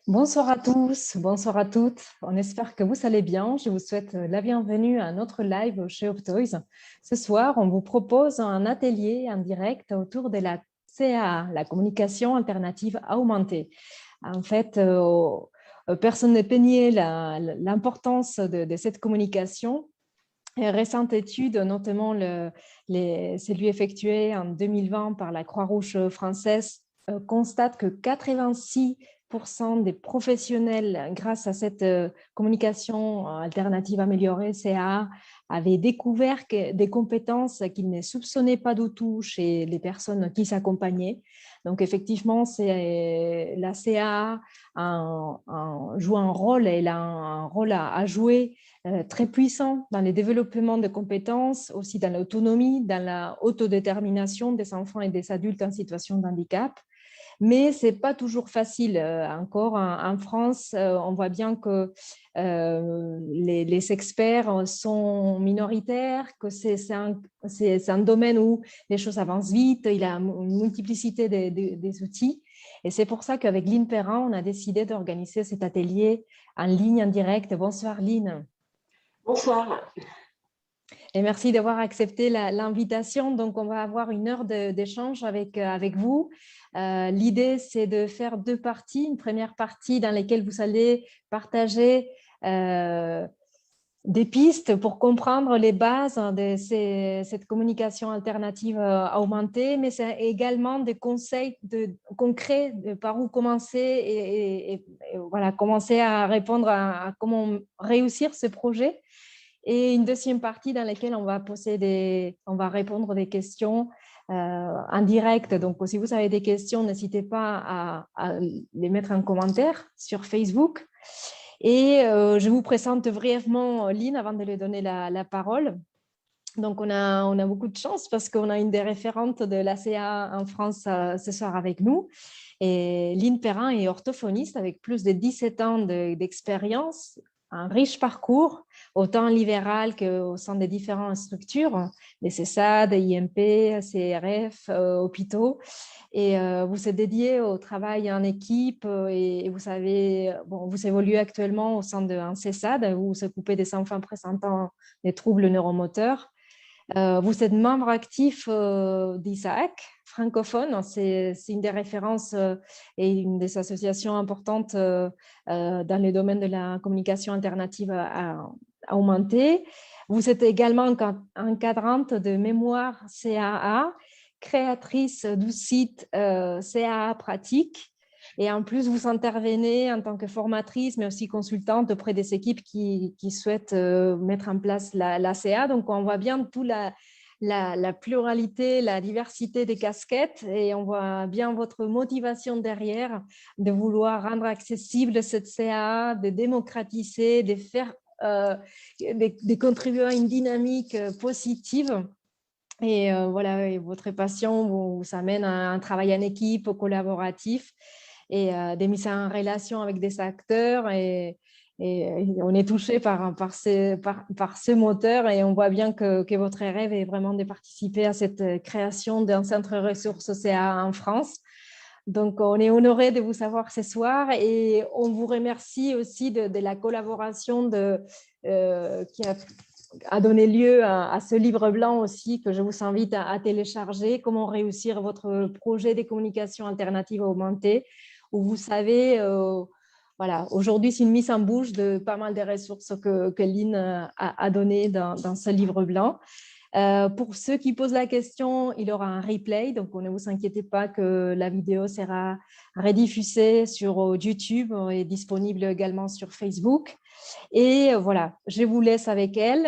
Bonsoir à tous, bonsoir à toutes. On espère que vous allez bien. Je vous souhaite la bienvenue à notre live chez Optoys. Ce soir, on vous propose un atelier en direct autour de la CAA, la communication alternative augmentée. En fait, personne ne peignait l'importance de cette communication. Une récente étude, notamment celui effectué en 2020 par la Croix-Rouge française, constate que 86% des professionnels, grâce à cette communication alternative améliorée, CAA, avaient découvert des compétences qu'ils ne soupçonnaient pas du tout chez les personnes qui s'accompagnaient. Donc, effectivement, la CAA joue un rôle, elle a un rôle à jouer très puissant dans le développement de compétences, aussi dans l'autonomie, dans la autodétermination des enfants et des adultes en situation de handicap. Mais ce n'est pas toujours facile. Encore en France, on voit bien que les experts sont minoritaires, que c'est un domaine où les choses avancent vite, il y a une multiplicité des outils. Et c'est pour ça qu'avec Lynn Perrin, on a décidé d'organiser cet atelier en ligne, en direct. Bonsoir Lynn. Bonsoir. Et merci d'avoir accepté l'invitation. Donc, on va avoir une heure d'échange avec vous. L'idée, c'est de faire deux parties. Une première partie dans laquelle vous allez partager des pistes pour comprendre les bases de cette communication alternative augmentée, mais c'est également des conseils concrets par où commencer et voilà, commencer à répondre à comment réussir ce projet. Et une deuxième partie dans laquelle on va répondre des questions en direct. Donc, si vous avez des questions, n'hésitez pas à les mettre en commentaire sur Facebook. Et je vous présente brièvement Lynn avant de lui donner la parole. Donc, on a beaucoup de chance parce qu'on a une des référentes de l'ACA en France ce soir avec nous. Et Lynn Perrin est orthophoniste avec plus de 17 ans d'expérience, un riche parcours, autant libéral qu'au sein des différentes structures, les CESAD, IMP, CRF, hôpitaux. Et vous êtes dédié au travail en équipe et vous évoluez actuellement au sein d'un CESAD où vous occupez des enfants présentant des troubles neuromoteurs. Vous êtes membre actif d'ISAAC francophone, c'est une des références et une des associations importantes dans le domaine de la communication alternative augmentée. Vous êtes également encadrante de mémoire CAA, créatrice du site CAA Pratique. Et en plus, vous intervenez en tant que formatrice, mais aussi consultante auprès des équipes qui souhaitent mettre en place la CA. Donc, on voit bien toute la pluralité, la diversité des casquettes et on voit bien votre motivation derrière de vouloir rendre accessible cette CA, de démocratiser, de faire, de contribuer à une dynamique positive. Et voilà, et votre passion vous amène à un travail en équipe, collaboratif et des mises en relation avec des acteurs et on est touché par ce moteur et on voit bien que votre rêve est vraiment de participer à cette création d'un centre ressources CA en France. Donc, on est honoré de vous savoir ce soir et on vous remercie aussi de la collaboration qui a donné lieu à ce livre blanc aussi que je vous invite à télécharger, comment réussir votre projet de communication alternative augmentée, où vous savez, voilà, aujourd'hui c'est une mise en bouche de pas mal des ressources que Lynn a données dans ce livre blanc. Pour ceux qui posent la question, il y aura un replay, donc ne vous inquiétez pas que la vidéo sera rediffusée sur YouTube et disponible également sur Facebook. Et voilà, je vous laisse avec elle.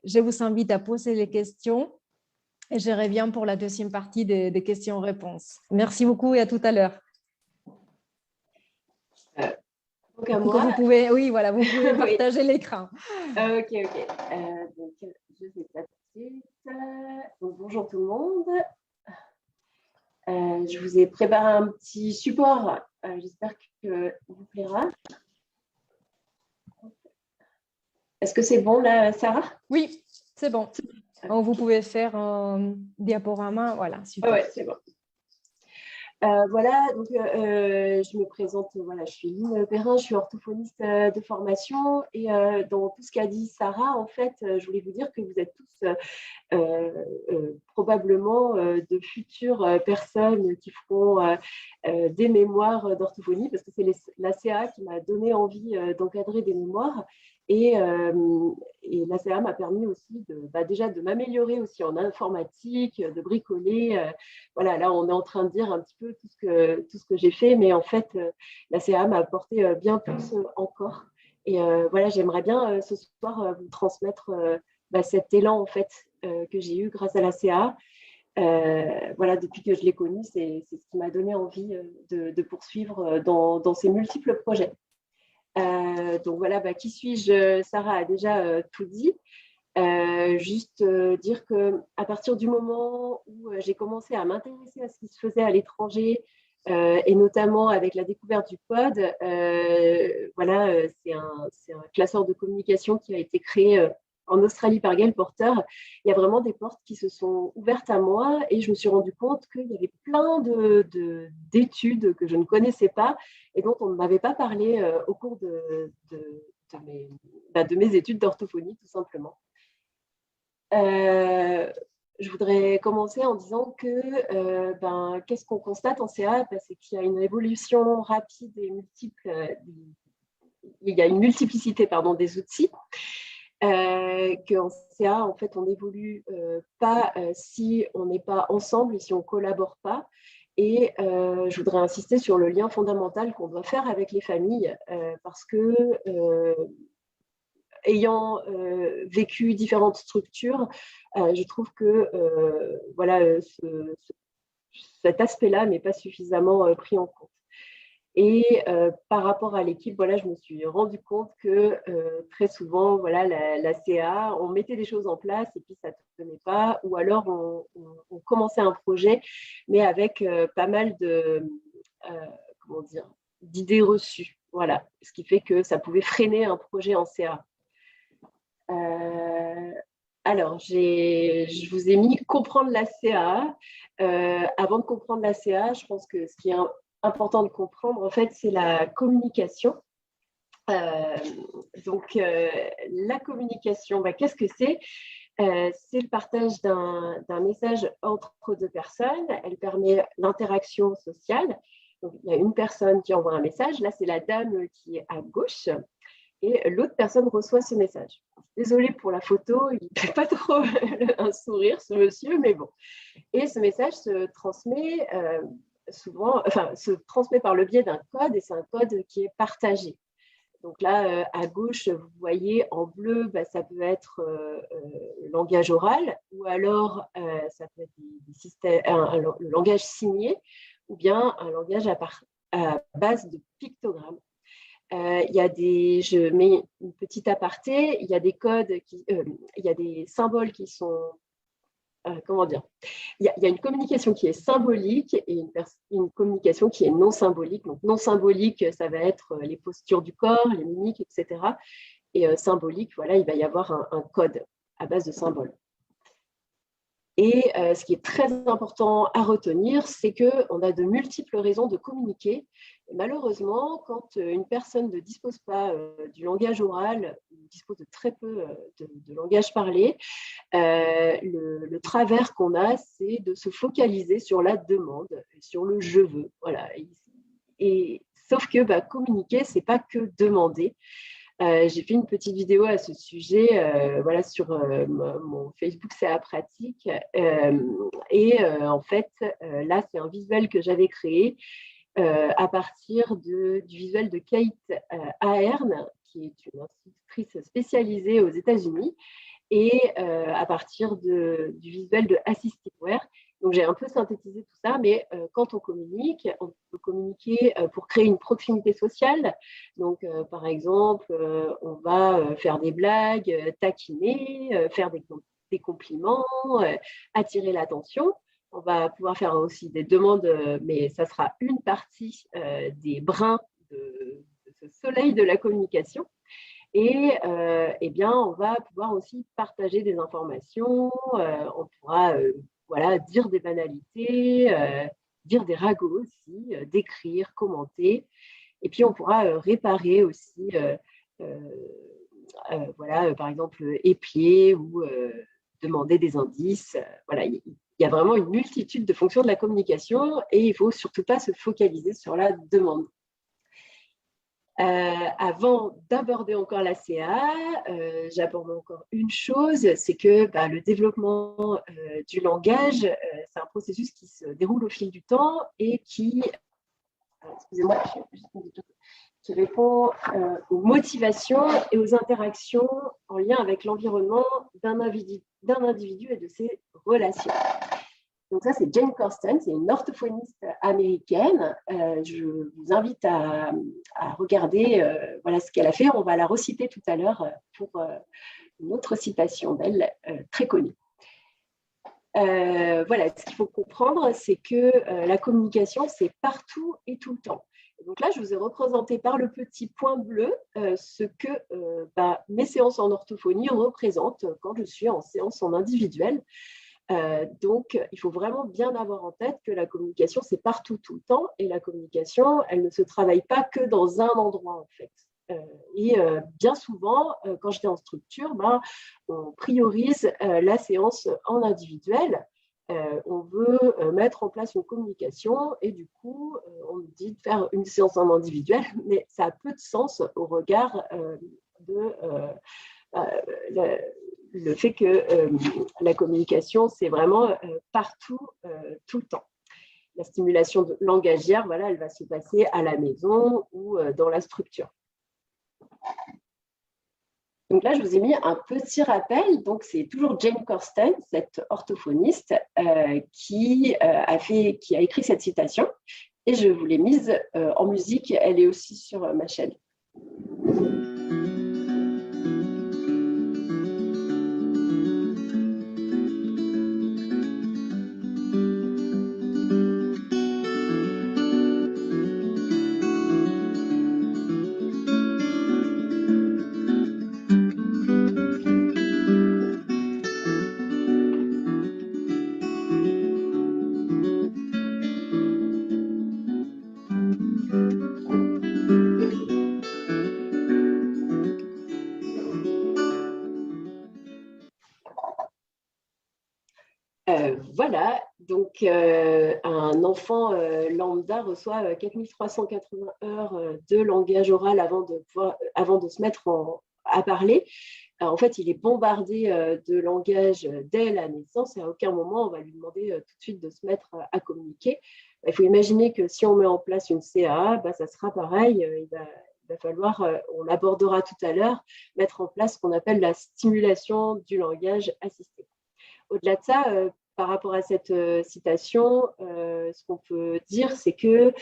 Je vous invite à poser les questions et je reviens pour la deuxième partie des questions-réponses. Merci beaucoup et à tout à l'heure. Donc à moi. Vous pouvez, oui, voilà, vous pouvez partager l'écran. Ok. Donc, je fais ça tout de suite. Donc, bonjour tout le monde. Je vous ai préparé un petit support. J'espère que vous plaira. Est-ce que c'est bon là, Sarah? Oui, c'est bon. Vous pouvez faire un diaporama. Voilà, super. Ouais, c'est bon. Voilà, donc je me présente, voilà, je suis Line Perrin, je suis orthophoniste de formation et dans tout ce qu'a dit Sarah, en fait, je voulais vous dire que vous êtes tous probablement de futures personnes qui feront des mémoires d'orthophonie parce que c'est l'ACA qui m'a donné envie d'encadrer des mémoires et l'ACA m'a permis aussi déjà de m'améliorer aussi en informatique, de bricoler. Voilà, là, on est en train de dire un petit peu tout ce que j'ai fait, mais en fait, la CA m'a apporté bien plus encore. Et voilà, j'aimerais bien ce soir vous transmettre cet élan en fait que j'ai eu grâce à la CA. Voilà, depuis que je l'ai connue, c'est ce qui m'a donné envie de poursuivre dans ces multiples projets. Donc voilà, qui suis-je? Sarah a déjà tout dit. Juste dire qu'à partir du moment où j'ai commencé à m'intéresser à ce qui se faisait à l'étranger, et notamment avec la découverte du POD, voilà, c'est un classeur de communication qui a été créé en Australie par Gail Porter. Il y a vraiment des portes qui se sont ouvertes à moi et je me suis rendu compte qu'il y avait plein d'études que je ne connaissais pas et dont on ne m'avait pas parlé au cours de mes études d'orthophonie, tout simplement. Je voudrais commencer en disant que qu'est-ce qu'on constate en CA? C'est qu'il y a une évolution rapide et multiple, il y a une multiplicité des outils, qu'en CA, en fait, on n'évolue pas si on n'est pas ensemble et si on ne collabore pas. Et je voudrais insister sur le lien fondamental qu'on doit faire avec les familles parce que ayant vécu différentes structures, je trouve que voilà, cet aspect-là n'est pas suffisamment pris en compte. Et par rapport à l'équipe, voilà, je me suis rendu compte que très souvent, voilà, la CA, on mettait des choses en place et puis ça ne tenait pas, ou alors on commençait un projet, mais avec pas mal comment dire, d'idées reçues. Voilà, ce qui fait que ça pouvait freiner un projet en CA. Alors, je vous ai mis comprendre la CA. Avant de comprendre la CA, je pense que ce qui est important de comprendre, en fait, c'est la communication. Donc, la communication, qu'est-ce que c'est? C'est le partage d'un message entre deux personnes. Elle permet l'interaction sociale. Donc, il y a une personne qui envoie un message. Là, c'est la dame qui est à gauche. Et l'autre personne reçoit ce message. Désolée pour la photo, il ne fait pas trop un sourire, ce monsieur, mais bon. Et ce message se transmet se transmet par le biais d'un code, et c'est un code qui est partagé. Donc là, à gauche, vous voyez en bleu, ça peut être le langage oral, ou alors ça peut être le langage signé, ou bien un langage à base de pictogrammes. Je mets une petite aparté, il y a des codes, il y a des symboles qui sont, comment dire, il y a une communication qui est symbolique et une communication qui est non symbolique. Donc non symbolique, ça va être les postures du corps, les mimiques, etc. Et symbolique, voilà, il va y avoir un code à base de symboles. Et ce qui est très important à retenir, c'est qu'on a de multiples raisons de communiquer. Et malheureusement, quand une personne ne dispose pas du langage oral, dispose de très peu de langage parlé, le travers qu'on a, c'est de se focaliser sur la demande, sur le « je veux ». Voilà. Sauf que communiquer, ce n'est pas que demander. J'ai fait une petite vidéo à ce sujet voilà, sur mon Facebook CA Pratique. En fait, là, c'est un visuel que j'avais créé à partir du visuel de Kate Ahern, qui est une institutrice spécialisée aux États-Unis, et à partir du visuel de Assistiveware. Donc, j'ai un peu synthétisé tout ça, mais quand on peut communiquer pour créer une proximité sociale. Donc, par exemple, on va faire des blagues, taquiner, faire des compliments, attirer l'attention. On va pouvoir faire aussi des demandes, mais ça sera une partie des brins de ce soleil de la communication. Et bien, on va pouvoir aussi partager des informations, on pourra voilà, dire des banalités, dire des ragots aussi, d'écrire, commenter. Et puis, on pourra réparer aussi, voilà, par exemple, épier ou demander des indices. Voilà, il y a vraiment une multitude de fonctions de la communication et il ne faut surtout pas se focaliser sur la demande. Avant d'aborder encore la CA, j'aborde encore une chose, c'est que le développement du langage, c'est un processus qui se déroule au fil du temps et qui, excusez-moi, qui répond aux motivations et aux interactions en lien avec l'environnement d'un individu et de ses relations. Donc ça, c'est Jane Corsten, c'est une orthophoniste américaine. Je vous invite à regarder voilà ce qu'elle a fait. On va la reciter tout à l'heure pour une autre citation d'elle très connue. Voilà, ce qu'il faut comprendre, c'est que la communication, c'est partout et tout le temps. Et donc là, je vous ai représenté par le petit point bleu ce que mes séances en orthophonie représentent quand je suis en séance en individuel. Donc, il faut vraiment bien avoir en tête que la communication, c'est partout, tout le temps. Et la communication, elle ne se travaille pas que dans un endroit, en fait. Et bien souvent, quand j'étais en structure, on priorise la séance en individuel. On veut mettre en place une communication et du coup, on nous dit de faire une séance en individuel, mais ça a peu de sens au regard de le fait que la communication, c'est vraiment partout, tout le temps. La stimulation langagière, voilà, elle va se passer à la maison ou dans la structure. Donc là, je vous ai mis un petit rappel. Donc, c'est toujours Jane Corsten, cette orthophoniste, qui a écrit cette citation. Et je vous l'ai mise en musique. Elle est aussi sur ma chaîne. Voilà, donc un enfant lambda reçoit 4380 heures de langage oral avant de se mettre à parler. En fait, il est bombardé de langage dès la naissance et à aucun moment on va lui demander tout de suite de se mettre à communiquer. Il faut imaginer que si on met en place une CAA, ça sera pareil. Il va falloir, on l'abordera tout à l'heure, mettre en place ce qu'on appelle la stimulation du langage assisté. Au-delà de ça, par rapport à cette citation, ce qu'on peut dire, c'est que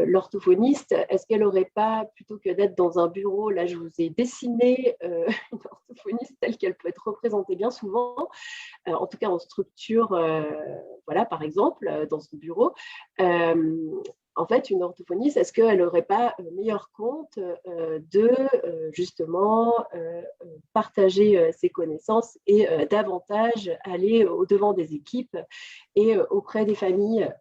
l'orthophoniste, est-ce qu'elle n'aurait pas, plutôt que d'être dans un bureau, là je vous ai dessiné une orthophoniste telle qu'elle peut être représentée bien souvent, en tout cas en structure, voilà, par exemple, dans son bureau. En fait, une orthophoniste, est-ce qu'elle n'aurait pas meilleur compte de justement partager ses connaissances et davantage aller au-devant des équipes et auprès des familles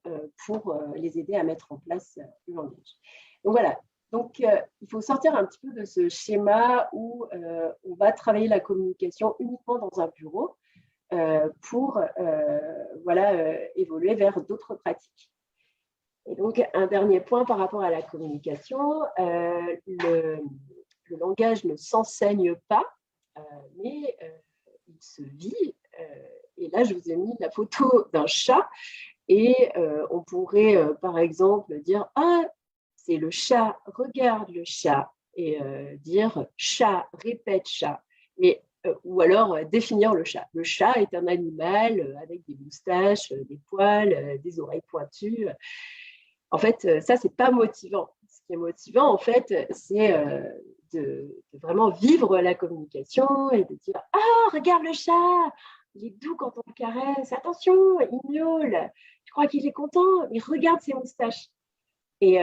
pour les aider à mettre en place le langage. Donc voilà. Donc, il faut sortir un petit peu de ce schéma où on va travailler la communication uniquement dans un bureau pour évoluer vers d'autres pratiques. Et donc, un dernier point par rapport à la communication, le langage ne s'enseigne pas, mais il se vit. Et là, je vous ai mis la photo d'un chat et on pourrait, par exemple, dire « Ah, c'est le chat, regarde le chat » et dire « Chat, répète chat ». Mais ou alors définir le chat. Le chat est un animal avec des moustaches, des poils, des oreilles pointues. En fait, ça, c'est pas motivant. Ce qui est motivant, en fait, c'est de vraiment vivre la communication et de dire « Ah, regarde le chat, il est doux quand on le caresse. Attention, il miaule. Je crois qu'il est content. Mais regarde ses moustaches. » Et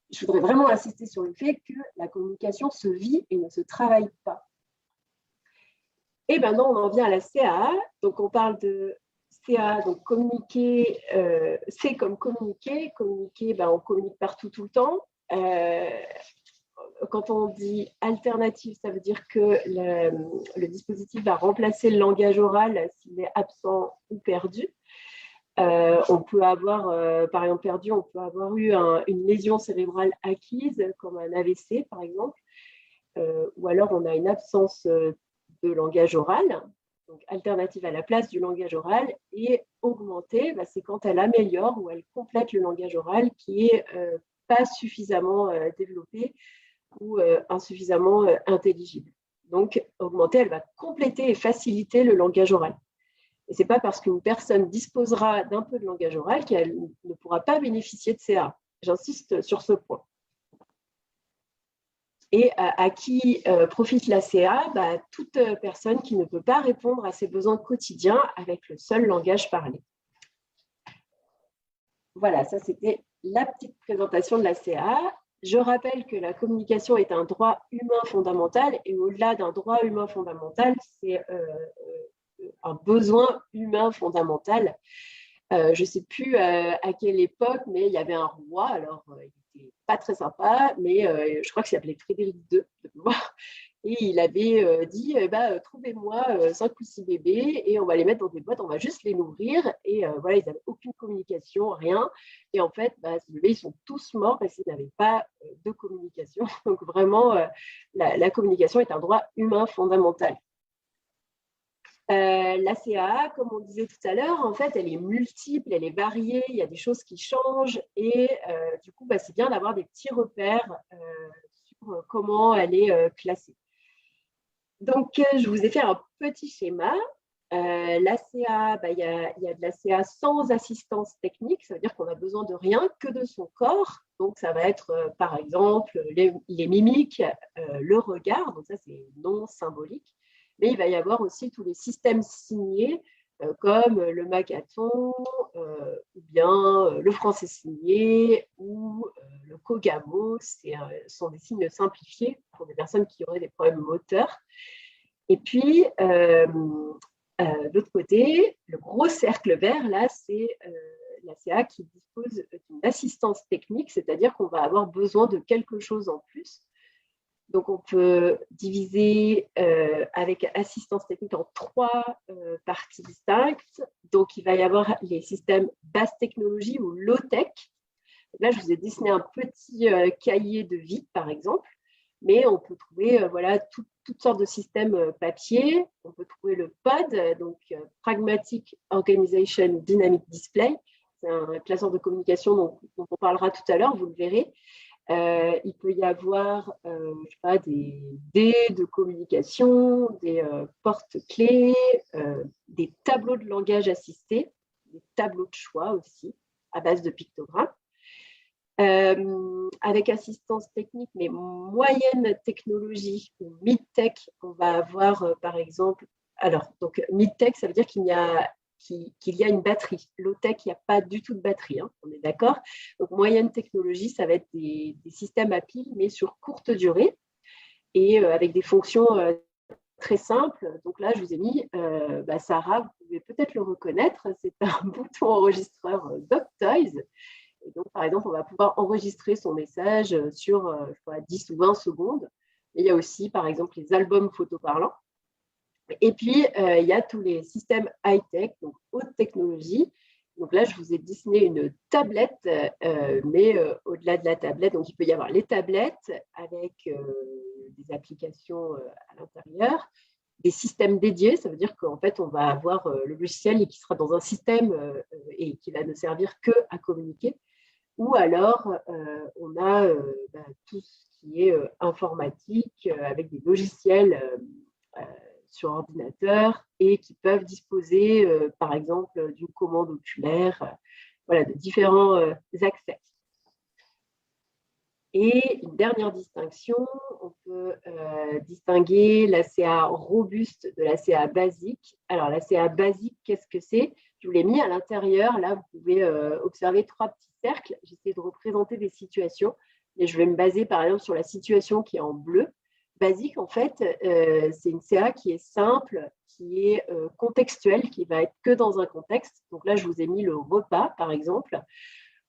je voudrais vraiment insister sur le fait que la communication se vit et ne se travaille pas. Et maintenant, on en vient à la CAA. Donc, on parle de CA, donc communiquer, c'est comme communiquer. Communiquer, ben, on communique partout tout le temps. Quand on dit alternative, ça veut dire que le dispositif va remplacer le langage oral s'il est absent ou perdu. On peut avoir, par exemple, perdu, on peut avoir eu une lésion cérébrale acquise, comme un AVC, par exemple, ou alors on a une absence de langage oral, donc alternative à la place du langage oral, et augmentée, bah, c'est quand elle améliore ou elle complète le langage oral qui est pas suffisamment développé ou insuffisamment intelligible. Donc, augmentée, elle va compléter et faciliter le langage oral. Et ce n'est pas parce qu'une personne disposera d'un peu de langage oral qu'elle ne pourra pas bénéficier de CA. J'insiste sur ce point. Et à qui profite la CA? Bah, toute personne qui ne peut pas répondre à ses besoins quotidiens avec le seul langage parlé. Voilà, ça c'était la petite présentation de la CA. Je rappelle que la communication est un droit humain fondamental et au-delà d'un droit humain fondamental, c'est un besoin humain fondamental. Je ne sais plus à quelle époque, mais il y avait un roi, alors il n'était pas très sympa, mais je crois qu'il s'appelait Frédéric II, de mémoire, et il avait dit trouvez-moi 5 ou 6 bébés et on va les mettre dans des boîtes, on va juste les nourrir. Et voilà, ils n'avaient aucune communication, rien. Et en fait, ces bébés, ils sont tous morts parce qu'ils n'avaient pas de communication. Donc vraiment, la communication est un droit humain fondamental. La CA, comme on disait tout à l'heure, en fait, elle est multiple, elle est variée, il y a des choses qui changent et du coup, c'est bien d'avoir des petits repères sur comment elle est classée. Donc, je vous ai fait un petit schéma. La CA, il y a de la CA sans assistance technique, ça veut dire qu'on a besoin de rien que de son corps. Donc, ça va être, par exemple, les mimiques, le regard, donc ça, c'est non symbolique. Mais il va y avoir aussi tous les systèmes signés, comme le Makaton, ou bien le français signé, ou le Kogamo. Ce sont des signes simplifiés pour des personnes qui auraient des problèmes moteurs. Et puis, de l'autre côté, le gros cercle vert, là, c'est la CA qui dispose d'une assistance technique, c'est-à-dire qu'on va avoir besoin de quelque chose en plus. Donc, on peut diviser avec assistance technique en 3 parties distinctes. Donc, il va y avoir les systèmes basse technologie ou low-tech. Là, je vous ai dessiné un petit cahier de vie, par exemple. Mais on peut trouver toutes sortes de systèmes papier. On peut trouver le POD, donc Pragmatic Organization Dynamic Display. C'est un classeur de communication dont on parlera tout à l'heure, vous le verrez. Il peut y avoir des dés de communication, des porte-clés, des tableaux de langage assistés, des tableaux de choix aussi, à base de pictogrammes. Avec assistance technique, mais moyenne technologie ou mid-tech, on va avoir par exemple, donc mid-tech, ça veut dire qu'il y a une batterie. Low-tech, il n'y a pas du tout de batterie, hein, on est d'accord. Donc moyenne technologie, ça va être des systèmes à piles, mais sur courte durée et avec des fonctions très simples. Donc là, je vous ai mis Sarah, vous pouvez peut-être le reconnaître, c'est un bouton enregistreur Doctoys. Et donc, par exemple, on va pouvoir enregistrer son message sur 10 ou 20 secondes. Et il y a aussi, par exemple, les albums photoparlants. Et puis, il y a tous les systèmes high-tech, donc haute technologie. Donc là, je vous ai dessiné une tablette, mais au-delà de la tablette, donc il peut y avoir les tablettes avec des applications à l'intérieur, des systèmes dédiés, ça veut dire qu'en fait, on va avoir le logiciel qui sera dans un système et qui va ne servir qu'à communiquer. Ou alors, on a tout ce qui est informatique avec des logiciels sur ordinateur et qui peuvent disposer, par exemple, d'une commande oculaire, de différents accès. Et une dernière distinction, on peut distinguer la CA robuste de la CA basique. Alors, la CA basique, qu'est-ce que c'est? Je vous l'ai mis à l'intérieur. Là, vous pouvez observer 3 petits cercles. J'essaie de représenter des situations, mais je vais me baser, par exemple, sur la situation qui est en bleu. basique, en fait, c'est une CA qui est simple, qui est contextuelle, qui va être que dans un contexte. Donc là, je vous ai mis le repas, par exemple,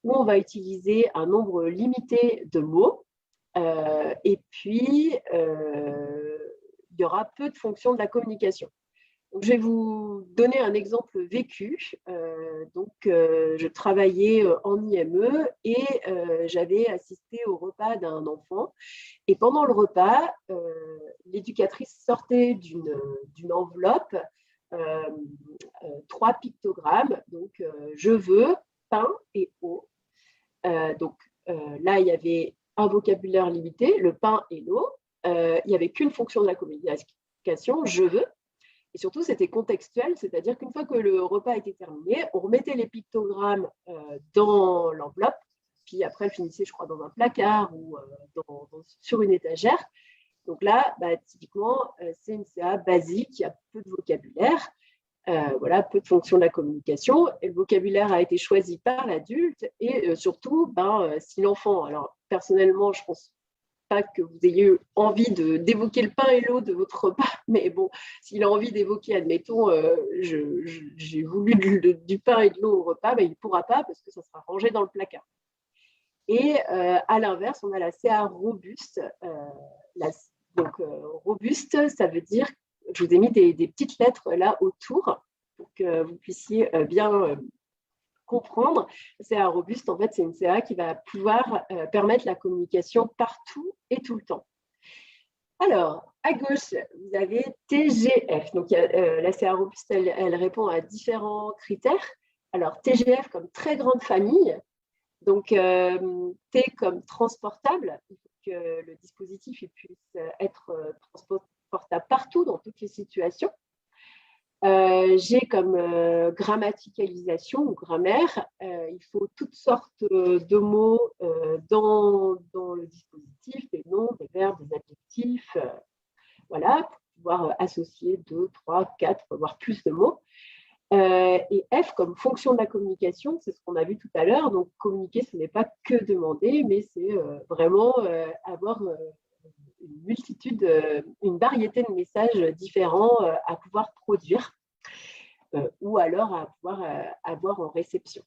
où on va utiliser un nombre limité de mots. Et puis, il y aura peu de fonctions de la communication. Donc, je vais vous donner un exemple vécu. Je travaillais en IME et j'avais assisté au repas d'un enfant. Et pendant le repas, l'éducatrice sortait d'une enveloppe 3 pictogrammes. Donc, je veux, pain et eau. Là, il y avait un vocabulaire limité, le pain et l'eau. Il n'y avait qu'une fonction de la communication, je veux. Et surtout, c'était contextuel, c'est-à-dire qu'une fois que le repas était terminé, on remettait les pictogrammes dans l'enveloppe, puis après, elle finissait, je crois, dans un placard ou sur une étagère. Donc là, typiquement, c'est une CA basique, il y a peu de vocabulaire, peu de fonctions de la communication. Et le vocabulaire a été choisi par l'adulte et surtout, si l'enfant, alors personnellement, je pense pas que vous ayez eu envie d'évoquer le pain et l'eau de votre repas, mais bon, s'il a envie d'évoquer, admettons, j'ai voulu du pain et de l'eau au repas, il ne pourra pas parce que ça sera rangé dans le placard. Et à l'inverse, on a la CA robuste. Robuste, ça veut dire, je vous ai mis des petites lettres là autour pour que vous puissiez bien comprendre. CA robuste, en fait, c'est une CA qui va pouvoir permettre la communication partout et tout le temps. Alors, à gauche, vous avez TGF. Donc, la CA robuste, elle répond à différents critères. Alors, TGF comme très grande famille. Donc, T comme transportable. Il faut que le dispositif puisse être transportable partout, dans toutes les situations. G comme grammaticalisation ou grammaire. Il faut toutes sortes de mots dans le dispositif, des noms, des verbes, des adjectifs, pour pouvoir associer 2, 3, 4, voire plus de mots. Et F comme fonction de la communication, c'est ce qu'on a vu tout à l'heure. Donc, communiquer, ce n'est pas que demander, mais c'est vraiment avoir une multitude, une variété de messages différents à pouvoir produire ou alors à pouvoir avoir en réception.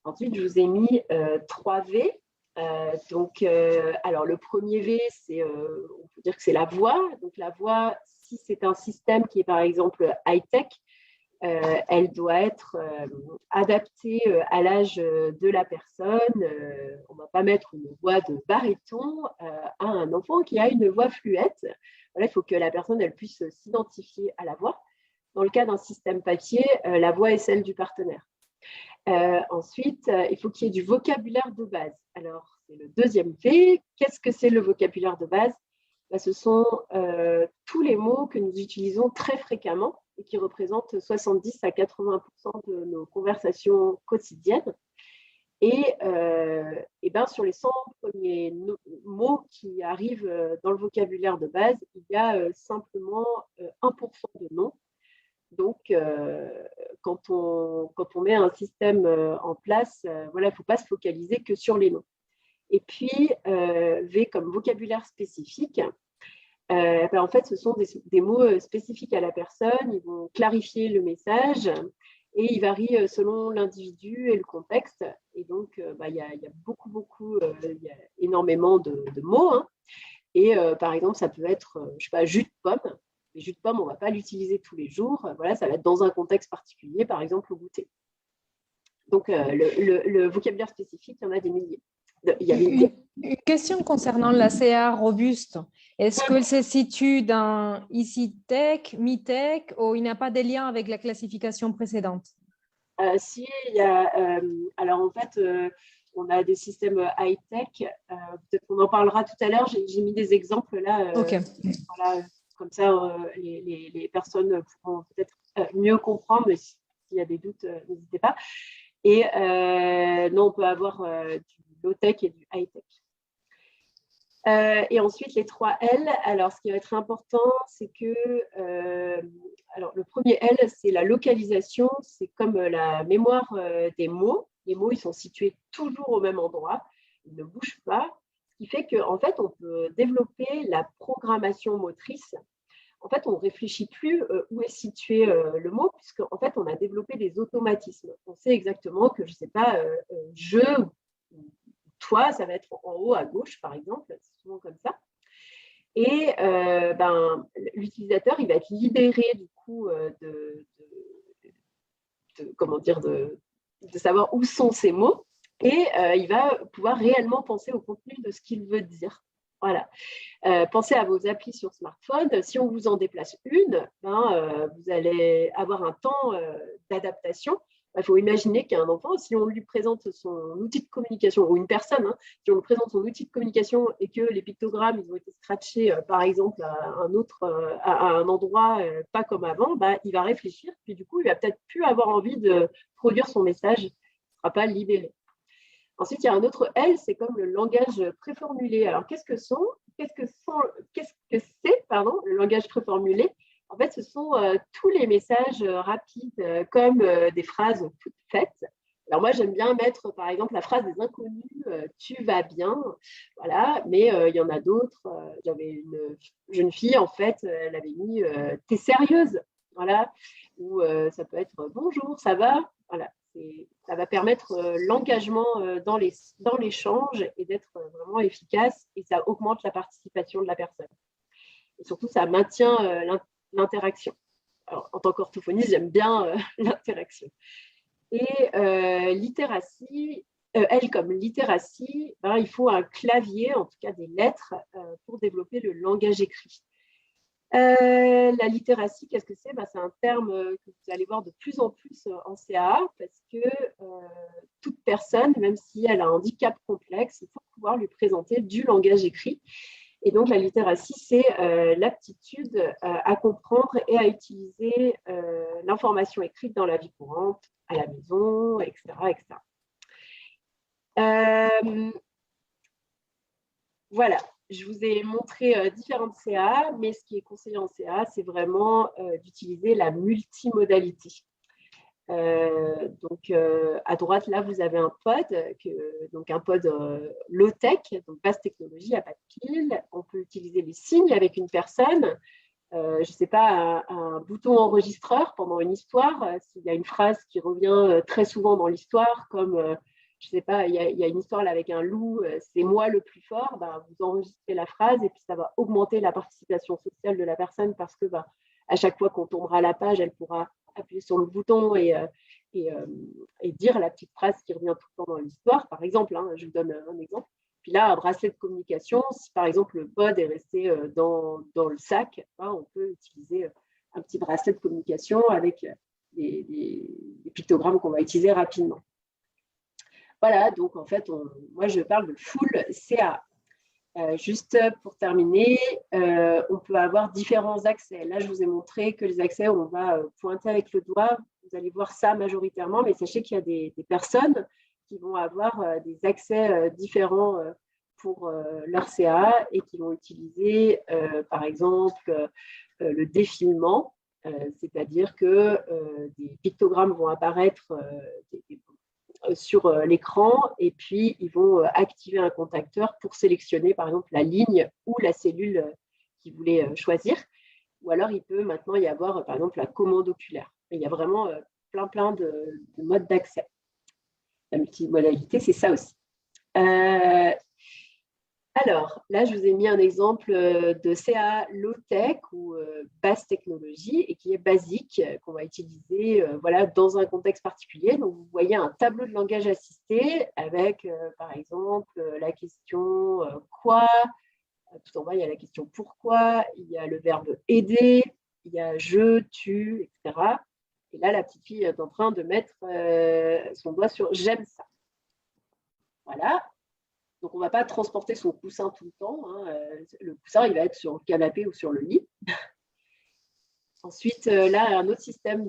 Ensuite, je vous ai mis 3 V. Alors le premier V, on peut dire que c'est la voix. Donc la voix, si c'est un système qui est par exemple high-tech, elle doit être adaptée à l'âge de la personne. On ne va pas mettre une voix de baryton à un enfant qui a une voix fluette. Voilà, il faut que la personne elle puisse s'identifier à la voix. Dans le cas d'un système papier, la voix est celle du partenaire. Ensuite, il faut qu'il y ait du vocabulaire de base. Alors, c'est le deuxième V. Qu'est-ce que c'est le vocabulaire de base ? Ce sont tous les mots que nous utilisons très fréquemment et qui représentent 70 à 80% de nos conversations quotidiennes. Et sur les 100 premiers mots qui arrivent dans le vocabulaire de base, il y a simplement 1% de noms. Donc, quand on met un système en place, il ne faut pas se focaliser que sur les noms. Et puis, V comme vocabulaire spécifique. En fait, ce sont des mots spécifiques à la personne. Ils vont clarifier le message et ils varient selon l'individu et le contexte. Et donc, il y a il y a énormément de mots. Hein. Et par exemple, ça peut être, jus de pomme. Les jus de pomme, on ne va pas l'utiliser tous les jours. Ça va être dans un contexte particulier, par exemple au goûter. Donc, le vocabulaire spécifique, il y en a des milliers. Une question concernant la CA robuste. Est-ce qu'elle se situe dans EasyTech, MiTech ou il n'y a pas de lien avec la classification précédente? Si, il y a. Alors, en fait, on a des systèmes high-tech. Peut-être qu'on en parlera tout à l'heure. J'ai mis des exemples là. OK. Comme ça, les personnes pourront peut-être mieux comprendre. Mais s'il y a des doutes, n'hésitez pas. Et non, on peut avoir du low-tech et du high-tech. Et ensuite, les 3 L. Alors, ce qui va être important, c'est que le premier L, c'est la localisation. C'est comme la mémoire des mots. Les mots, ils sont situés toujours au même endroit. Ils ne bougent pas. Ce qui fait qu'en fait, on peut développer la programmation motrice. En fait, on ne réfléchit plus où est situé le mot, puisqu'en fait, on a développé des automatismes. On sait exactement que, je ne sais pas, je, toi, ça va être en haut à gauche, par exemple, c'est souvent comme ça. Et l'utilisateur, il va être libéré du coup de savoir où sont ces mots, et il va pouvoir réellement penser au contenu de ce qu'il veut dire. Voilà. Pensez à vos applis sur smartphone. Si on vous en déplace une, vous allez avoir un temps d'adaptation. Il faut imaginer qu'un enfant, si on lui présente son outil de communication, ou une personne, si on lui présente son outil de communication et que les pictogrammes ils ont été scratchés, par exemple, à un endroit pas comme avant, il va réfléchir, puis du coup, il va peut-être plus avoir envie de produire son message, il ne sera pas libéré. Ensuite, il y a un autre L, c'est comme le langage préformulé. Alors, qu'est-ce que c'est, le langage préformulé? En fait, ce sont tous les messages rapides, comme des phrases toutes faites. Alors, moi, j'aime bien mettre, par exemple, la phrase des inconnus, tu vas bien, voilà, mais il y en a d'autres. J'avais une jeune fille, en fait, elle avait mis t'es sérieuse, voilà, ou ça peut être bonjour, ça va, voilà. Ça va permettre l'engagement dans l'échange et d'être vraiment efficace, et ça augmente la participation de la personne. Et surtout, ça maintient l'interaction. Alors, en tant qu'orthophoniste, j'aime bien l'interaction. Et littératie, elle comme littératie, il faut un clavier, en tout cas des lettres, pour développer le langage écrit. La littératie, qu'est-ce que c'est? C'est un terme que vous allez voir de plus en plus en CAA, parce que toute personne, même si elle a un handicap complexe, il faut pouvoir lui présenter du langage écrit. Et donc, la littératie, c'est l'aptitude à comprendre et à utiliser l'information écrite dans la vie courante, à la maison, etc. etc. Voilà. Je vous ai montré différentes CA, mais ce qui est conseillé en CA, c'est vraiment d'utiliser la multimodalité. À droite, là, vous avez un pod, donc un pod low-tech, donc basse technologie, il n'y a pas de pile. On peut utiliser les signes avec une personne. Je ne sais pas, un bouton enregistreur pendant une histoire. S'il y a une phrase qui revient très souvent dans l'histoire, comme... je ne sais pas, il y a une histoire là avec un loup, c'est moi le plus fort, vous enregistrez la phrase et puis ça va augmenter la participation sociale de la personne, parce que à chaque fois qu'on tombera à la page, elle pourra appuyer sur le bouton et dire la petite phrase qui revient tout le temps dans l'histoire. Par exemple, je vous donne un exemple. Puis là, un bracelet de communication, si par exemple le pod est resté dans le sac, on peut utiliser un petit bracelet de communication avec des pictogrammes qu'on va utiliser rapidement. Voilà, donc en fait, moi je parle de full CA. Juste pour terminer, on peut avoir différents accès. Là, je vous ai montré que les accès, on va pointer avec le doigt. Vous allez voir ça majoritairement, mais sachez qu'il y a des personnes qui vont avoir des accès différents pour leur CA, et qui vont utiliser, par exemple, le défilement, c'est-à-dire que des pictogrammes vont apparaître sur l'écran, et puis ils vont activer un contacteur pour sélectionner par exemple la ligne ou la cellule qu'ils voulaient choisir. Ou alors il peut maintenant y avoir par exemple la commande oculaire. Et il y a vraiment plein de modes d'accès. La multimodalité, c'est ça aussi. Alors, là, je vous ai mis un exemple de CA low-tech ou basse technologie, et qui est basique, qu'on va utiliser dans un contexte particulier. Donc, vous voyez un tableau de langage assisté avec, par exemple, la question quoi. Tout en bas, il y a la question pourquoi. Il y a le verbe aider. Il y a je, tu, etc. Et là, la petite fille est en train de mettre son doigt sur j'aime ça. Voilà. Donc, on ne va pas transporter son coussin tout le temps. Le coussin, il va être sur le canapé ou sur le lit. Ensuite, là, un autre système,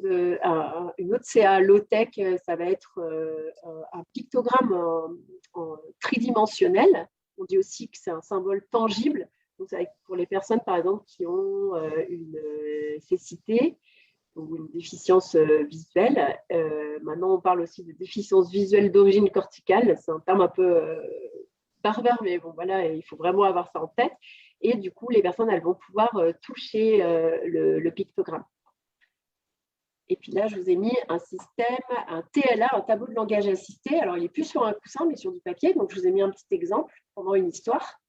une autre CA low-tech, ça va être un pictogramme en tridimensionnel. On dit aussi que c'est un symbole tangible. Donc, ça va être pour les personnes, par exemple, qui ont une cécité ou une déficience visuelle. Maintenant, on parle aussi de déficience visuelle d'origine corticale. C'est un terme un peu pervers, mais bon, voilà, il faut vraiment avoir ça en tête. Et du coup, les personnes, elles vont pouvoir toucher le pictogramme. Et puis là, je vous ai mis un système, un TLA, un tableau de langage assisté. Alors, il n'est plus sur un coussin, mais sur du papier. Donc, je vous ai mis un petit exemple pendant une histoire.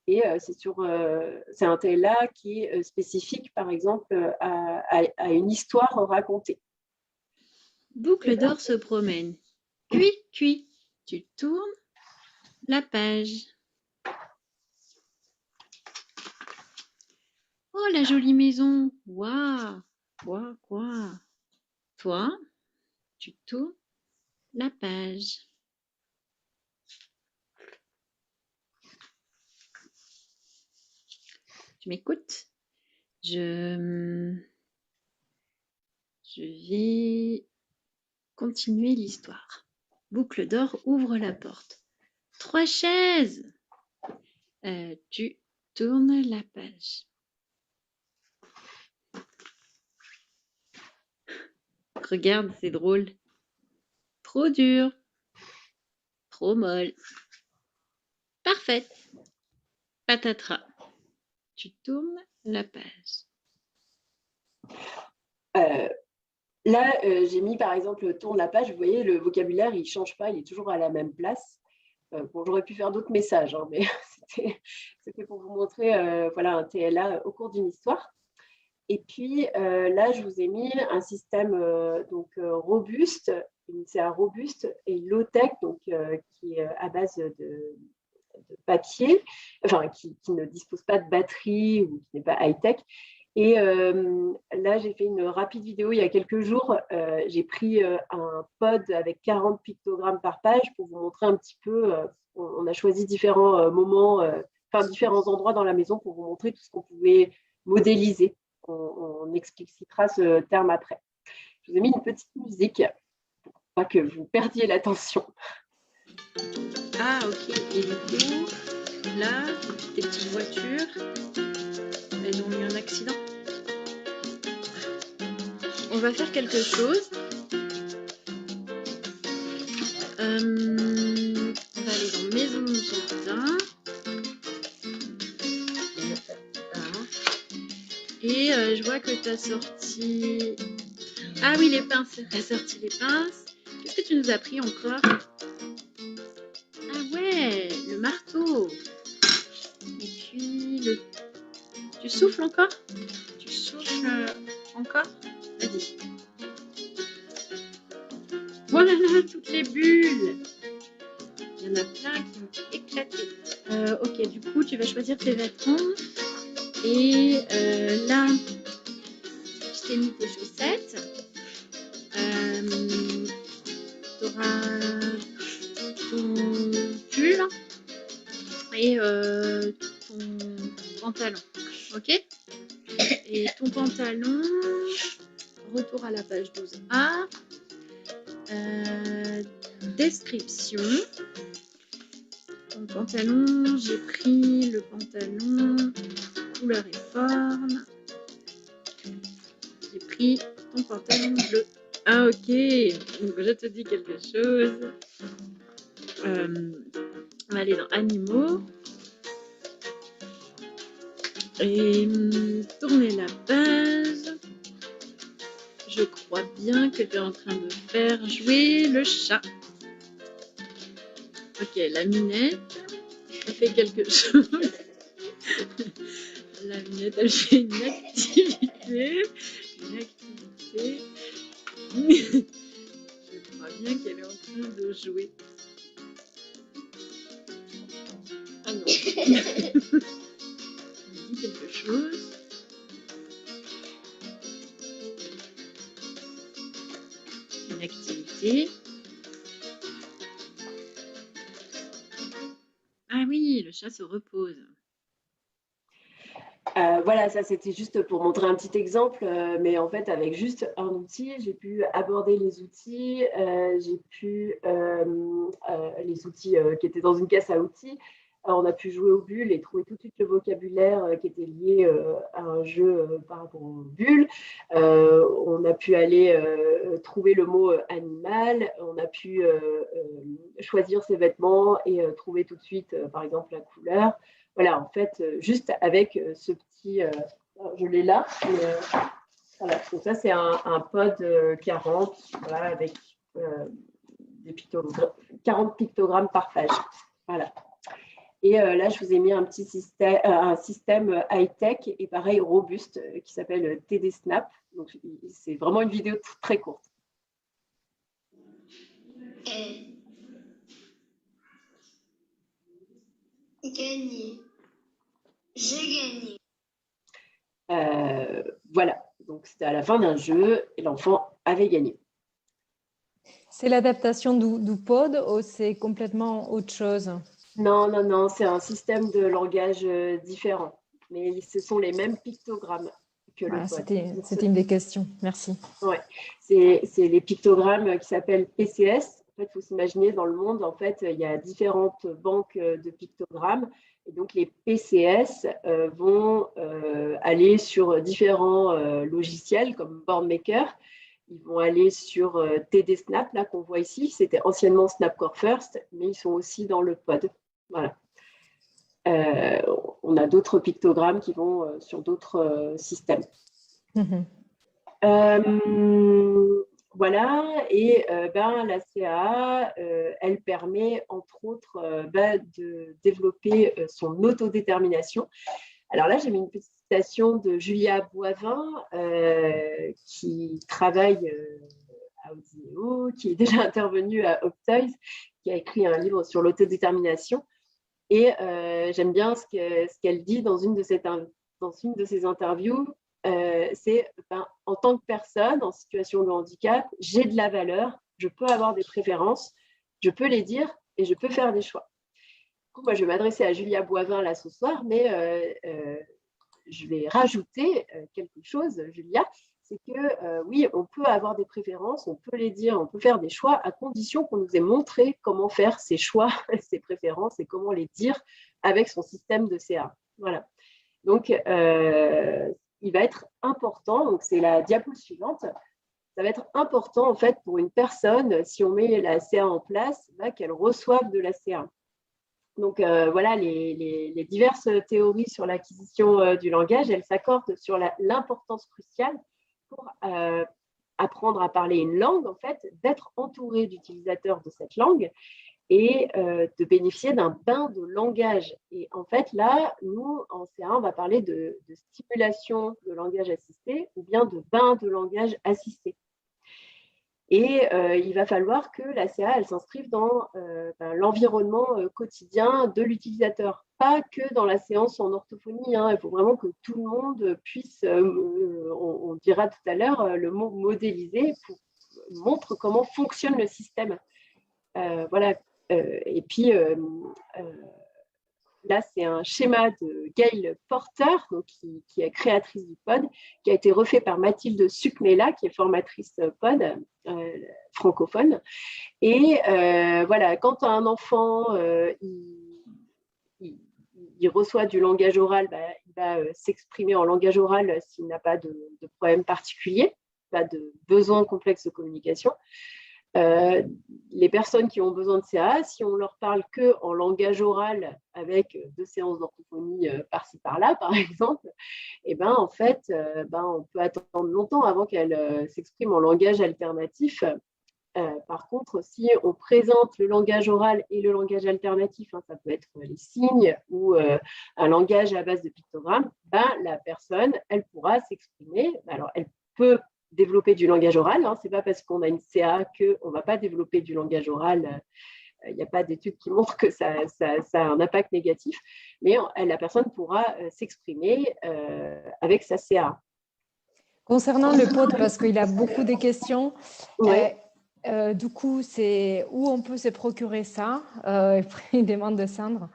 Et c'est un TLA qui est spécifique, par exemple, à une histoire racontée. Boucle d'or se promène. Cui, cui. Tu tournes la page. Oh, la jolie maison. Waouh. Quoi. Toi, tu tournes la page. Tu m'écoutes? Je vais continuer l'histoire. Boucle d'or ouvre la porte. 3 chaises. Tu tournes la page. Regarde, c'est drôle. Trop dur. Trop molle. Parfaite. Patatras. Tu tournes la page. Là, j'ai mis par exemple tourne la page. Vous voyez, le vocabulaire, il ne change pas, il est toujours à la même place. Bon, j'aurais pu faire d'autres messages, hein, mais c'était pour vous montrer voilà, un TLA au cours d'une histoire. Et puis là, je vous ai mis un système robuste, c'est un robuste et low-tech, donc qui est à base de papier, enfin qui ne dispose pas de batterie ou qui n'est pas high-tech. Et là, j'ai fait une rapide vidéo il y a quelques jours. J'ai pris un pod avec 40 pictogrammes par page pour vous montrer un petit peu. On a choisi différents moments, différents endroits dans la maison pour vous montrer tout ce qu'on pouvait modéliser. On explicitera ce terme après. Je vous ai mis une petite musique pour pas que vous perdiez l'attention. Ah, ok. Et du coup, là, tes petites voitures, elles ont eu un accident. On va faire quelque chose. On va aller dans Maison Jardin. Et je vois que tu as sorti... Ah oui, les pinces. Tu as sorti les pinces. Qu'est-ce que tu nous as pris encore? Ah ouais, le marteau. Et puis, tu souffles encore? Tu souffles encore? Vas-y. Oh là là, toutes les bulles. Il y en a plein qui ont éclaté. Ok, du coup, tu vas choisir tes vêtements. Et là, je t'ai mis tes chaussettes. Tu auras ton pull et ton pantalon. Ok? Et ton pantalon, retour à la page 12A. Description. Ton pantalon, j'ai pris le pantalon couleur et forme. J'ai pris ton pantalon bleu. Ah ok, donc je te dis quelque chose. On va aller dans animaux. Et tourner la page. Je crois bien que tu es en train de faire jouer le chat. Ok, la minette, elle fait quelque chose. La minette, elle fait une activité. Je crois bien qu'elle est en train de jouer. Ah non. Elle dit quelque chose. Une activité. Ah oui, le chat se repose. Voilà, ça c'était juste pour montrer un petit exemple, mais en fait avec juste un outil, j'ai pu aborder les outils, les outils qui étaient dans une caisse à outils, Alors, on a pu jouer aux bulles et trouver tout de suite le vocabulaire qui était lié à un jeu par rapport aux bulles. On a pu aller trouver le mot animal. On a pu choisir ses vêtements et trouver tout de suite, par exemple, la couleur. Voilà, en fait, juste avec ce petit... je l'ai là. Mais, voilà. Donc ça, c'est un pod 40 voilà, avec des 40 pictogrammes par page. Voilà. Et là, je vous ai mis un petit système high-tech et pareil, robuste, qui s'appelle TD Snap. Donc, c'est vraiment une vidéo très courte. Gagné. J'ai gagné. Voilà. Donc, c'était à la fin d'un jeu et l'enfant avait gagné. C'est l'adaptation du pod ou c'est complètement autre chose? Non, c'est un système de langage différent. Mais ce sont les mêmes pictogrammes que le pod. C'était une des questions. Merci. Ouais, c'est les pictogrammes qui s'appellent PCS. En fait, il faut s'imaginer dans le monde, en fait, il y a différentes banques de pictogrammes. Et donc, les PCS vont aller sur différents logiciels comme Boardmaker. Ils vont aller sur TD Snap, là qu'on voit ici. C'était anciennement Snapcore First, mais ils sont aussi dans le pod. Voilà. On a d'autres pictogrammes qui vont sur d'autres systèmes. Voilà, et la CAA, elle permet entre autres de développer son autodétermination. Alors là, j'ai mis une petite citation de Julia Boivin, qui travaille à Odineo, qui est déjà intervenue à Optoys, qui a écrit un livre sur l'autodétermination. Et j'aime bien ce qu'elle dit dans une de ses interviews. C'est en tant que personne en situation de handicap, j'ai de la valeur, je peux avoir des préférences, je peux les dire et je peux faire des choix. Du coup, moi, je vais m'adresser à Julia Boivin là ce soir, mais je vais rajouter quelque chose, Julia, c'est que oui, on peut avoir des préférences, on peut les dire, on peut faire des choix à condition qu'on nous ait montré comment faire ces choix, ces préférences et comment les dire avec son système de CA. Voilà. Donc, il va être important, donc c'est la diapo suivante, ça va être important en fait pour une personne, si on met la CA en place, qu'elle reçoive de la CA. Donc voilà, les diverses théories sur l'acquisition du langage, elles s'accordent sur l'importance cruciale pour apprendre à parler une langue, en fait, d'être entouré d'utilisateurs de cette langue et de bénéficier d'un bain de langage. Et en fait, là, nous, en C1, on va parler de stimulation de langage assisté ou bien de bain de langage assisté. Et il va falloir que la CA, elle s'inscrive dans l'environnement quotidien de l'utilisateur, pas que dans la séance en orthophonie. Hein. Il faut vraiment que tout le monde puisse, on dira tout à l'heure, le mot modéliser montre comment fonctionne le système. Voilà. Et puis, là, c'est un schéma de Gail Porter, donc, qui est créatrice du pod, qui a été refait par Mathilde Sukmela, qui est formatrice pod francophone. Et voilà, quand un enfant il reçoit du langage oral, il va s'exprimer en langage oral s'il n'a pas de problème particulier, pas de besoin complexe de communication. Les personnes qui ont besoin de CA, si on leur parle que en langage oral avec 2 séances d'orthophonie par-ci par-là, par exemple, et en fait, on peut attendre longtemps avant qu'elle s'exprime en langage alternatif. Par contre, si on présente le langage oral et le langage alternatif, ça peut être les signes ou un langage à base de pictogrammes, la personne, elle pourra s'exprimer. Alors, elle peut développer du langage oral. Ce n'est pas parce qu'on a une CA qu'on ne va pas développer du langage oral. Il n'y a pas d'études qui montrent que ça a un impact négatif, mais la personne pourra s'exprimer avec sa CA. Concernant le pod, parce qu'il a beaucoup de questions, ouais. Du coup, c'est où on peut se procurer ça, il demande de Sandre.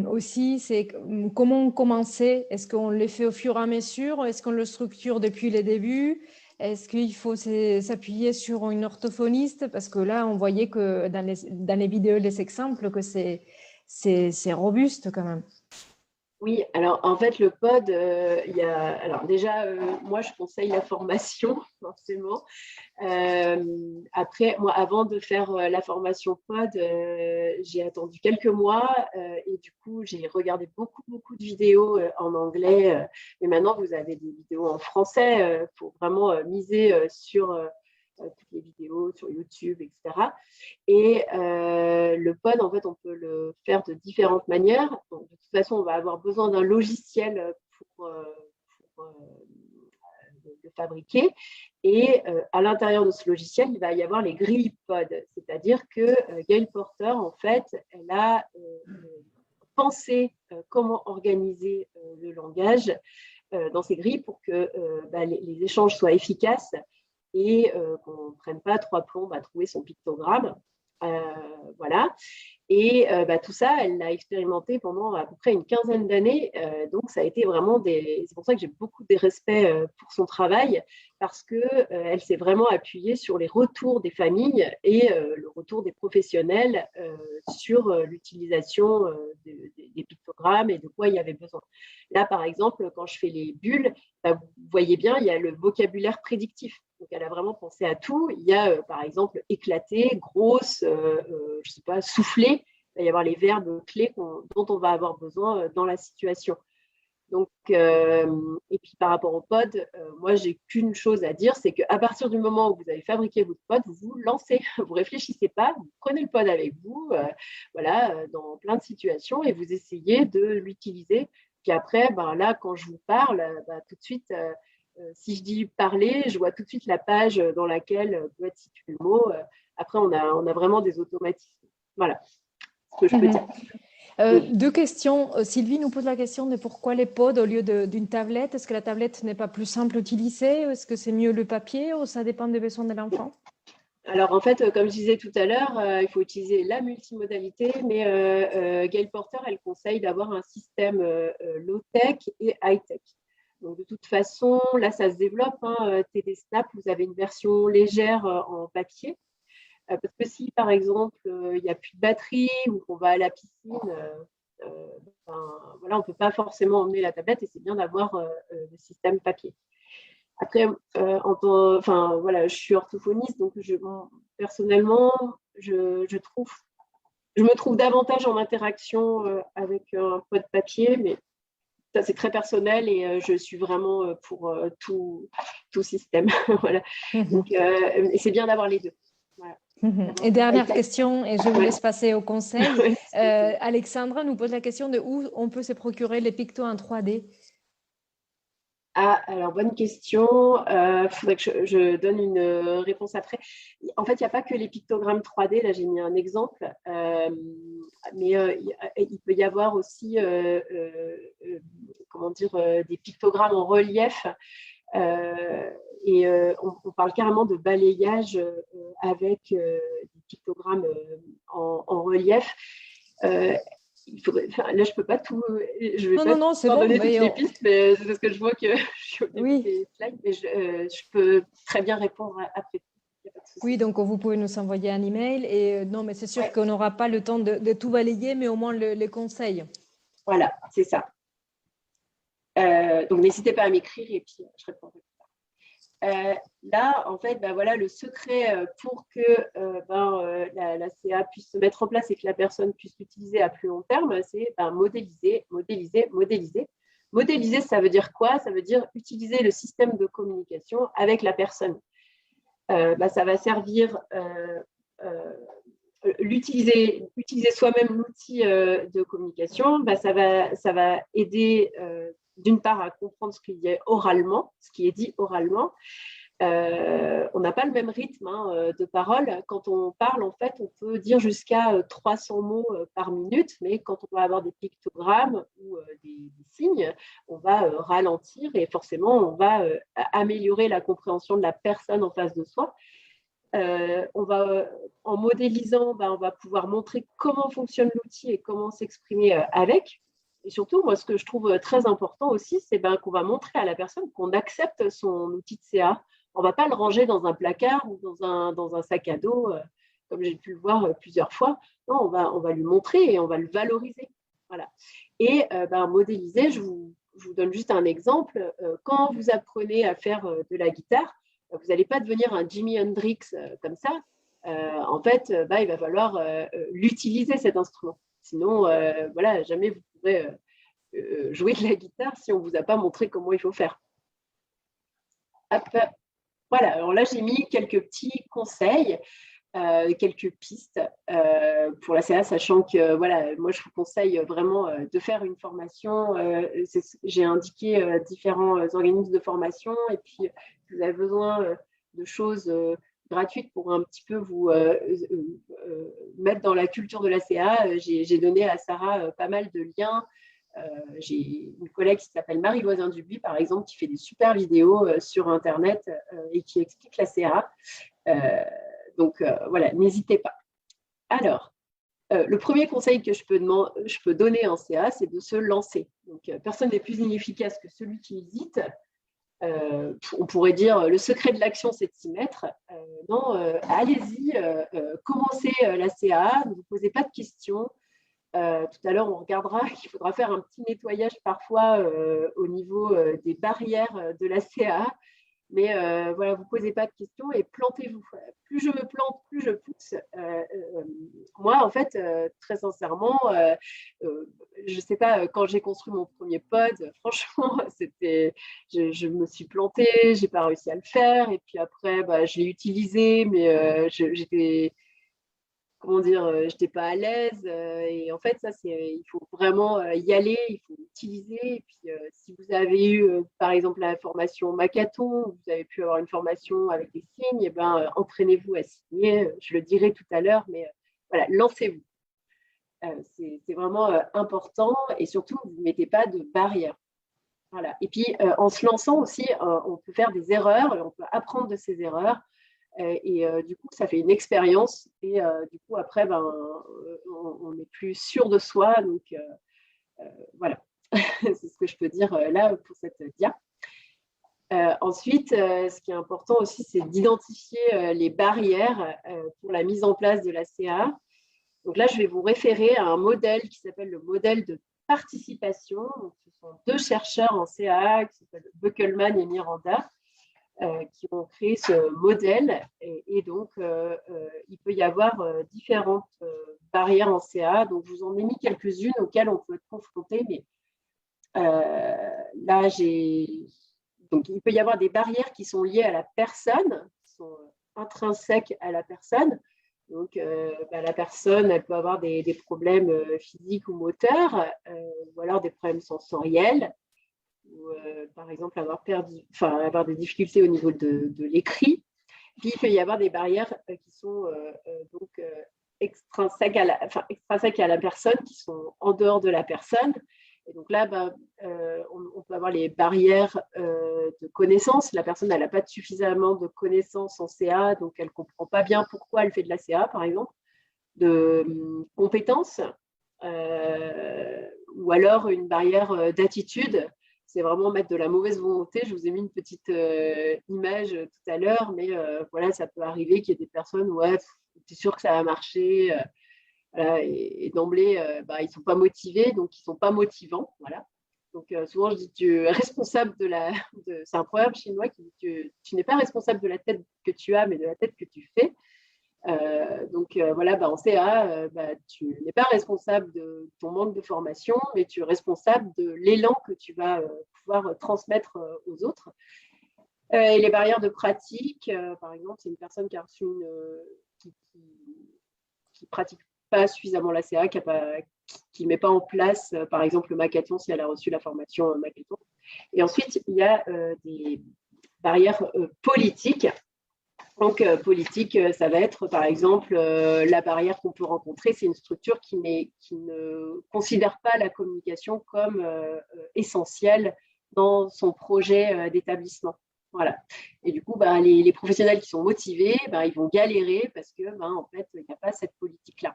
Aussi, c'est comment commencer. Est-ce qu'on le fait au fur et à mesure? Est-ce qu'on le structure depuis le début? Est-ce qu'il faut s'appuyer sur une orthophoniste? Parce que là, on voyait que dans les vidéos, les exemples, que c'est c'est robuste quand même. Oui, alors en fait, le pod, alors déjà, moi, je conseille la formation, forcément. Après, moi, avant de faire la formation pod, j'ai attendu quelques mois et du coup, j'ai regardé beaucoup de vidéos en anglais. Mais maintenant, vous avez des vidéos en français pour vraiment miser sur toutes les vidéos sur YouTube, etc. Et le pod, en fait, on peut le faire de différentes manières. Donc, de toute façon, on va avoir besoin d'un logiciel pour le fabriquer. Et à l'intérieur de ce logiciel, il va y avoir les grilles pod. C'est-à-dire que Gail Porter, en fait, elle a pensé comment organiser le langage dans ces grilles pour que les échanges soient efficaces et qu'on ne prenne pas 3 plombes à trouver son pictogramme. Voilà. Et tout ça, elle l'a expérimenté pendant à peu près une quinzaine d'années. Donc, ça a été vraiment c'est pour ça que j'ai beaucoup de respect pour son travail, parce qu'elle s'est vraiment appuyée sur les retours des familles et le retour des professionnels sur l'utilisation des pictogrammes et de quoi il y avait besoin. Là, par exemple, quand je fais les bulles, vous voyez bien, il y a le vocabulaire prédictif. Donc, elle a vraiment pensé à tout. Il y a, par exemple, éclater, grosse, je ne sais pas, souffler. Il va y avoir les verbes clés dont on va avoir besoin dans la situation. Donc, et puis par rapport au pod, moi, j'ai qu'une chose à dire, c'est qu'à partir du moment où vous avez fabriqué votre pod, vous lancez, vous réfléchissez pas, vous prenez le pod avec vous, dans plein de situations et vous essayez de l'utiliser. Puis après, là, quand je vous parle, tout de suite, si je dis parler, je vois tout de suite la page dans laquelle peut être situé le mot. Après, on a vraiment des automatismes. Voilà ce que je peux dire. Deux questions. Sylvie nous pose la question de pourquoi les pods au lieu d'une tablette. Est-ce que la tablette n'est pas plus simple à utiliser? Est-ce que c'est mieux le papier ou ça dépend des besoins de l'enfant? Alors, en fait, comme je disais tout à l'heure, il faut utiliser la multimodalité, mais Gail Porter, elle conseille d'avoir un système low-tech et high-tech. Donc, de toute façon, là, ça se développe. TD Snap, vous avez une version légère en papier. Parce que si, par exemple, il n'y a plus de batterie ou qu'on va à la piscine, on ne peut pas forcément emmener la tablette et c'est bien d'avoir le système papier. Après, je suis orthophoniste, donc personnellement, je me trouve davantage en interaction avec un pod papier, mais ça, c'est très personnel et je suis vraiment pour tout système. Voilà. Donc, c'est bien d'avoir les deux. Voilà. Et dernière question, et je vous laisse passer au conseil. Alexandra nous pose la question de où on peut se procurer les pictos en 3D. Ah, alors bonne question. Faudrait que je donne une réponse après. En fait, il n'y a pas que les pictogrammes 3D. Là, j'ai mis un exemple. Mais il peut y avoir aussi des pictogrammes en relief. On parle carrément de balayage avec des pictogrammes en relief. Là, je peux pas tout. Je vais pas c'est bon, donner toutes les pistes, mais c'est parce que je vois que je suis au début des slides, mais je peux très bien répondre après. Oui, donc vous pouvez nous envoyer un email et non, mais c'est sûr qu'on n'aura pas le temps de tout balayer, mais au moins les conseils. Voilà, c'est ça. Donc n'hésitez pas à m'écrire et puis je répondrai. Là, en fait, le secret pour que la CA puisse se mettre en place et que la personne puisse l'utiliser à plus long terme, c'est modéliser. Modéliser, ça veut dire quoi? Ça veut dire utiliser le système de communication avec la personne. Ça va servir utiliser soi-même l'outil de communication, ça va aider d'une part à comprendre ce qui est dit oralement. On n'a pas le même rythme de parole. Quand on parle, en fait, on peut dire jusqu'à 300 mots par minute, mais quand on va avoir des pictogrammes ou des signes, on va ralentir et forcément, on va améliorer la compréhension de la personne en face de soi. En modélisant, on va pouvoir montrer comment fonctionne l'outil et comment s'exprimer avec. Et surtout, moi, ce que je trouve très important aussi, c'est qu'on va montrer à la personne qu'on accepte son outil de CA. On ne va pas le ranger dans un placard ou dans un sac à dos comme j'ai pu le voir plusieurs fois. Non, on va lui montrer et on va le valoriser. Voilà. Et modéliser, je vous donne juste un exemple. Quand vous apprenez à faire de la guitare, vous n'allez pas devenir un Jimi Hendrix comme ça. En fait, il va falloir l'utiliser, cet instrument. Sinon, voilà, jamais vous pourrez jouer de la guitare si on ne vous a pas montré comment il faut faire. Hop. Voilà, alors là, j'ai mis quelques petits conseils, quelques pistes pour la CA, sachant que voilà, moi, je vous conseille vraiment de faire une formation. J'ai indiqué différents organismes de formation, et puis si vous avez besoin de choses gratuites pour un petit peu vous mettre dans la culture de la CA, j'ai donné à Sarah pas mal de liens. J'ai une collègue qui s'appelle Marie Voisin-Dubuis, par exemple, qui fait des super vidéos sur Internet et qui explique la CA. Donc, voilà, n'hésitez pas. Alors, le premier conseil que je peux donner en CA, c'est de se lancer. Donc, personne n'est plus inefficace que celui qui hésite. On pourrait dire le secret de l'action, c'est de s'y mettre. Non, allez-y, commencez la CA, ne vous posez pas de questions. Tout à l'heure, on regardera qu'il faudra faire un petit nettoyage parfois au niveau des barrières de la CA. Mais voilà, vous ne posez pas de questions et plantez-vous. Plus je me plante, plus je pousse. Moi, en fait, très sincèrement, je ne sais pas, quand j'ai construit mon premier pod, franchement, je me suis plantée, je n'ai pas réussi à le faire. Et puis après, je l'ai utilisé, mais j'étais... Comment dire, j'étais pas à l'aise. Et en fait, ça, il faut vraiment y aller, il faut utiliser. Et puis, si vous avez eu, par exemple, la formation Makaton, vous avez pu avoir une formation avec les signes, et entraînez-vous à signer. Je le dirai tout à l'heure, mais voilà, lancez-vous. C'est vraiment important. Et surtout, vous ne mettez pas de barrière. Voilà. Et puis, en se lançant aussi, on peut faire des erreurs et on peut apprendre de ces erreurs. Et du coup, ça fait une expérience. Et du coup, après, on est plus sûr de soi. Donc, voilà, c'est ce que je peux dire là pour cette dia. Ensuite, ce qui est important aussi, c'est d'identifier les barrières pour la mise en place de la CA. Donc là, je vais vous référer à un modèle qui s'appelle le modèle de participation. Donc, ce sont deux chercheurs en CA qui s'appellent Buckelman et Miranda, qui ont créé ce modèle. Et donc, il peut y avoir différentes barrières en CA. Donc, je vous en ai mis quelques-unes auxquelles on peut être confronté. Mais là, donc, il peut y avoir des barrières qui sont liées à la personne, qui sont intrinsèques à la personne. Donc, la personne, elle peut avoir des problèmes physiques ou moteurs, ou alors des problèmes sensoriels. Ou, par exemple, avoir des difficultés au niveau de l'écrit. Puis, il peut y avoir des barrières qui sont extrinsèques à la personne, qui sont en dehors de la personne. Et donc là, on peut avoir les barrières de connaissances. La personne, elle n'a pas suffisamment de connaissances en CA, donc elle ne comprend pas bien pourquoi elle fait de la CA, par exemple, de compétences, ou alors une barrière d'attitude. C'est vraiment mettre de la mauvaise volonté. Je vous ai mis une petite image tout à l'heure, mais voilà, ça peut arriver qu'il y ait des personnes où tu es sûr que ça va marcher, et d'emblée, ils ne sont pas motivés, donc ils ne sont pas motivants. Voilà. Donc souvent, je dis tu es responsable c'est un proverbe chinois qui dit que tu n'es pas responsable de la tête que tu as, mais de la tête que tu fais. Donc voilà, en CA, tu n'es pas responsable de ton manque de formation, mais tu es responsable de l'élan que tu vas pouvoir transmettre aux autres. Et les barrières de pratique, par exemple, c'est une personne qui a reçu qui pratique pas suffisamment la CA, qui ne met pas en place, par exemple, le Makaton, si elle a reçu la formation Makaton. Et ensuite, il y a des barrières politiques. Donc, politique, ça va être, par exemple, la barrière qu'on peut rencontrer, c'est une structure qui ne considère pas la communication comme essentielle dans son projet d'établissement. Voilà. Et du coup, les professionnels qui sont motivés, ils vont galérer parce que, en fait, il n'y a pas cette politique-là.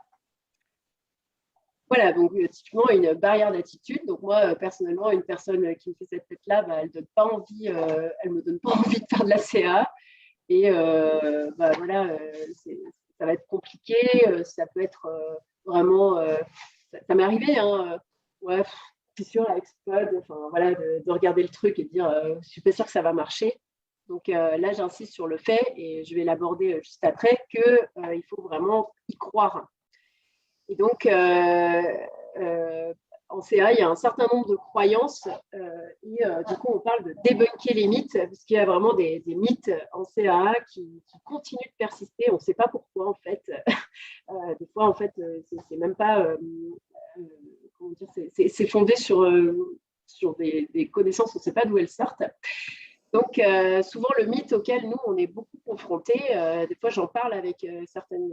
Voilà, donc typiquement une barrière d'attitude. Donc moi, personnellement, une personne qui me fait cette tête-là, elle me donne pas envie de faire de la CA. Et voilà, ça va être compliqué, ça peut être vraiment… ça m'est arrivé, hein, ouais, c'est sûr, avec Spud, voilà, de regarder le truc et de dire je ne suis pas sûre que ça va marcher. Donc là, j'insiste sur le fait, et je vais l'aborder juste après, qu'il faut vraiment y croire. Et donc, en CA, il y a un certain nombre de croyances et du coup, on parle de débunker les mythes, parce qu'il y a vraiment des mythes en CA qui continuent de persister. On ne sait pas pourquoi, en fait. Des fois, en fait, c'est même pas… comment dire, c'est fondé sur des connaissances, on ne sait pas d'où elles sortent. Donc, souvent, le mythe auquel nous, on est beaucoup confrontés, des fois, j'en parle avec certaines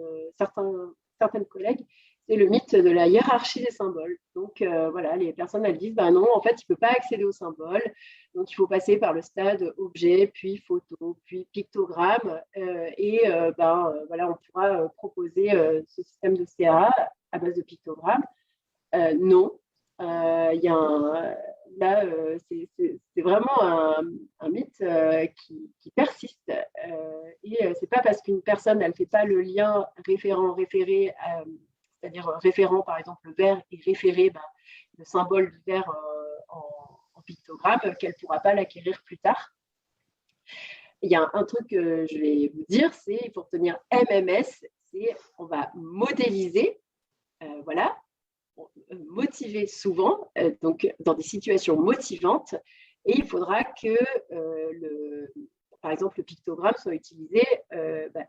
collègues, c'est le mythe de la hiérarchie des symboles. Donc, voilà, les personnes, elles disent, non, en fait, il ne peut pas accéder aux symboles. Donc, il faut passer par le stade objet, puis photo, puis pictogramme. Voilà, on pourra proposer ce système de CA à base de pictogramme. Non. Il y a là, c'est vraiment un mythe qui persiste. Et ce n'est pas parce qu'une personne, elle ne fait pas le lien référent-référé, c'est-à-dire référent, par exemple, le vert, et référé, le symbole du vert en pictogramme, qu'elle ne pourra pas l'acquérir plus tard. Il y a un truc que je vais vous dire, c'est il faut retenir MMS, c'est on va modéliser, voilà, motiver souvent, donc dans des situations motivantes, et il faudra que par exemple le pictogramme soit utilisé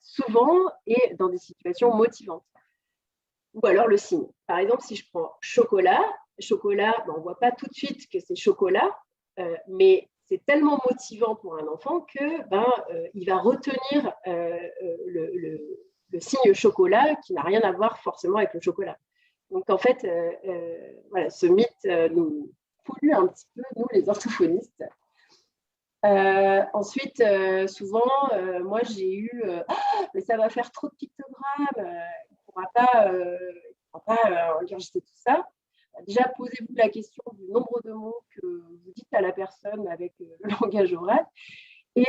souvent et dans des situations motivantes. Ou alors le signe. Par exemple, si je prends chocolat, on ne voit pas tout de suite que c'est chocolat, mais c'est tellement motivant pour un enfant que il va retenir le signe chocolat qui n'a rien à voir forcément avec le chocolat. Donc, en fait, voilà, ce mythe nous pollue un petit peu, nous, les orthophonistes. Ensuite, souvent, moi, j'ai eu mais ça va faire trop de pictogrammes, il ne pourra pas ingurgiter tout ça. Déjà, posez-vous la question du nombre de mots que vous dites à la personne avec le langage oral. Et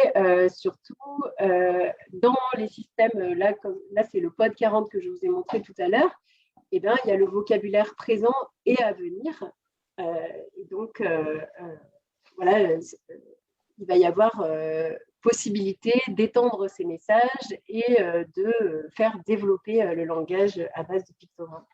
surtout, dans les systèmes, là c'est le POD 40 que je vous ai montré tout à l'heure, il y a le vocabulaire présent et à venir. Et donc, voilà, il va y avoir possibilité d'étendre ces messages et de faire développer le langage à base de pictogrammes.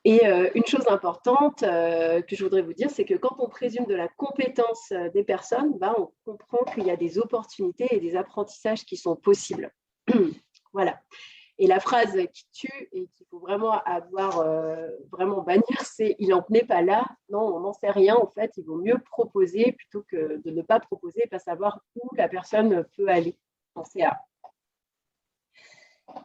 Et une chose importante que je voudrais vous dire, c'est que quand on présume de la compétence des personnes, on comprend qu'il y a des opportunités et des apprentissages qui sont possibles. Voilà. Et la phrase qui tue et qu'il faut vraiment avoir, vraiment bannir, c'est « il n'en n'est pas là ». Non, on n'en sait rien. En fait, il vaut mieux proposer plutôt que de ne pas proposer, pas savoir où la personne peut aller en CA.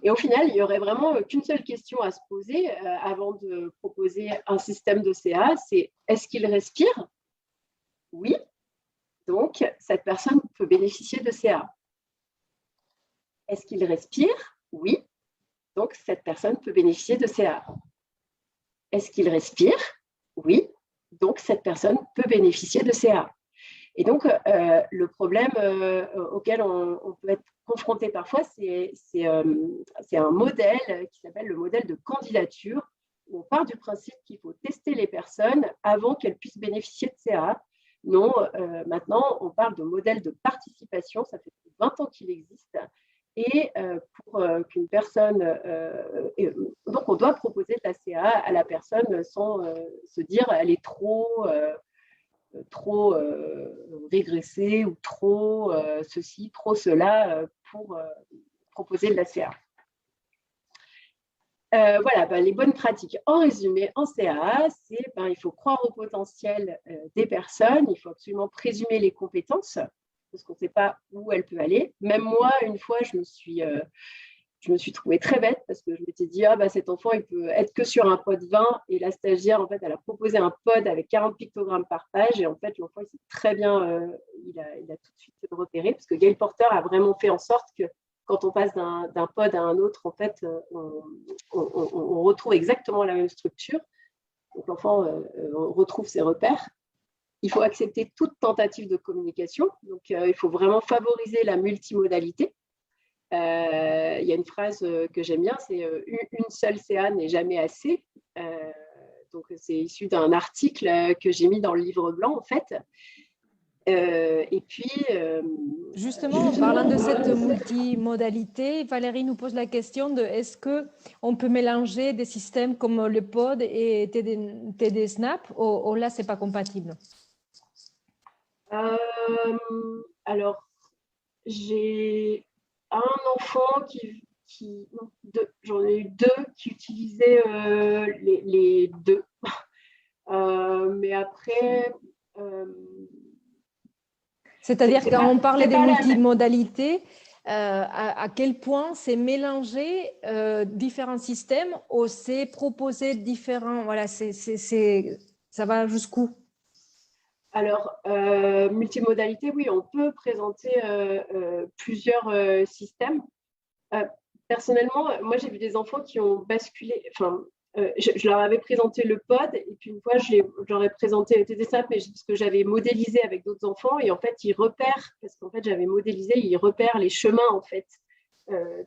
Et au final, il n'y aurait vraiment qu'une seule question à se poser avant de proposer un système de CA, c'est « est-ce qu'il respire ?» Oui. Donc, cette personne peut bénéficier de CA. Est-ce qu'il respire? Oui. Donc, cette personne peut bénéficier de CA. Est-ce qu'il respire? Oui. Donc, cette personne peut bénéficier de CA. Et donc, le problème auquel on peut être confronté parfois, c'est un modèle qui s'appelle le modèle de candidature, où on part du principe qu'il faut tester les personnes avant qu'elles puissent bénéficier de CA. Non, maintenant, on parle de modèle de participation, ça fait 20 ans qu'il existe. Et pour qu'une personne… donc, on doit proposer de la CA à la personne sans se dire elle est trop régressée ou trop ceci, trop cela pour proposer de la CA. Voilà, les bonnes pratiques. En résumé, en CA, c'est il faut croire au potentiel des personnes, il faut absolument présumer les compétences, parce qu'on ne sait pas où elle peut aller. Même moi, une fois, je me suis trouvée très bête parce que je m'étais dit cet enfant, il peut être que sur un pod 20 et la stagiaire, en fait, elle a proposé un pod avec 40 pictogrammes par page et en fait, l'enfant, il s'est très bien, il a tout de suite repéré parce que Gail Porter a vraiment fait en sorte que quand on passe d'un pod à un autre, en fait, on retrouve exactement la même structure. Donc, l'enfant retrouve ses repères. Il faut accepter toute tentative de communication. Donc, il faut vraiment favoriser la multimodalité. Il y a une phrase que j'aime bien, c'est une seule CA n'est jamais assez. Donc, c'est issu d'un article que j'ai mis dans le livre blanc, en fait. Et puis, justement, en parlant de cette multimodalité, Valérie nous pose la question de est-ce qu'on peut mélanger des systèmes comme le POD et TD Snap ou là, ce n'est pas compatible? Alors, j'ai un enfant j'en ai eu deux qui utilisaient les deux. Mais après... C'est-à-dire quand on parle des multimodalités, à quel point c'est mélanger différents systèmes ou c'est proposer différents... Voilà, ça va jusqu'où? Alors, multimodalité, oui, on peut présenter plusieurs systèmes. Personnellement, moi, j'ai vu des enfants qui ont basculé... Enfin, je leur avais présenté le pod et puis une fois, je leur ai présenté TD Snap, mais parce que j'avais modélisé avec d'autres enfants et en fait, ils repèrent, parce qu'en fait, j'avais modélisé, ils repèrent les chemins en fait.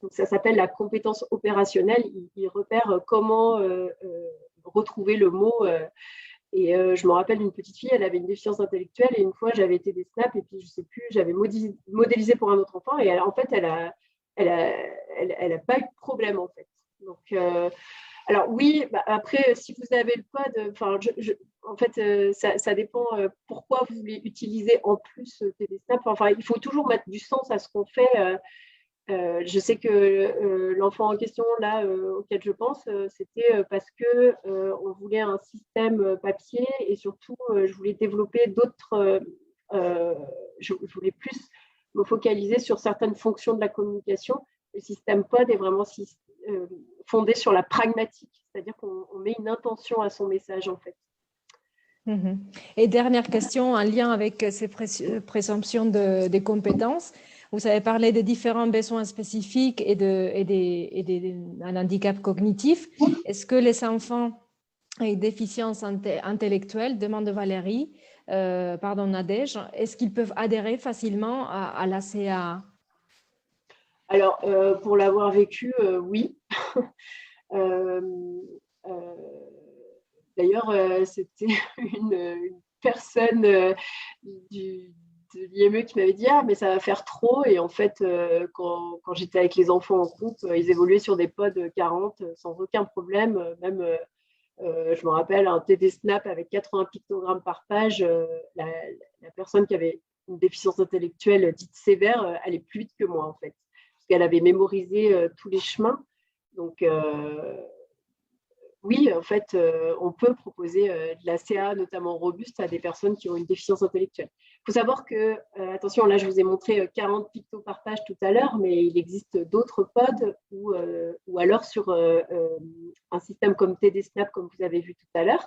Donc, ça s'appelle la compétence opérationnelle. Ils repèrent comment retrouver le mot. Et je me rappelle d'une petite fille, elle avait une déficience intellectuelle et une fois, j'avais été des snaps et puis je sais plus, j'avais modélisé pour un autre enfant et en fait, elle a pas eu de problème en fait. Donc, alors oui, après, si vous avez le code, en fait, ça dépend pourquoi vous voulez utiliser en plus TD Snap. Enfin, il faut toujours mettre du sens à ce qu'on fait. Je sais que l'enfant en question, là, auquel je pense, c'était parce que on voulait un système papier et surtout, je voulais développer d'autres. Je voulais plus me focaliser sur certaines fonctions de la communication. Le système POD est vraiment fondé sur la pragmatique, c'est-à-dire qu'on met une intention à son message, en fait. Et dernière question, en lien avec ces présomptions des compétences. Vous avez parlé des différents besoins spécifiques et d'un handicap cognitif. Est-ce que les enfants avec déficience intellectuelle, demande Valérie, Nadège, est-ce qu'ils peuvent adhérer facilement à la CA? Alors, pour l'avoir vécu, oui. D'ailleurs, c'était une personne de l'IME qui m'avait dit « Ah, mais ça va faire trop ». Et en fait, quand j'étais avec les enfants en groupe, ils évoluaient sur des pods 40 sans aucun problème. Même, je me rappelle, un TD Snap avec 80 pictogrammes par page, la personne qui avait une déficience intellectuelle dite sévère allait plus vite que moi, en fait. Parce qu'elle avait mémorisé tous les chemins. Donc, oui, en fait, on peut proposer de la CA, notamment robuste, à des personnes qui ont une déficience intellectuelle. Il faut savoir que, attention, là, je vous ai montré 40 pictos par page tout à l'heure, mais il existe d'autres pods ou alors sur un système comme TD Snap, comme vous avez vu tout à l'heure.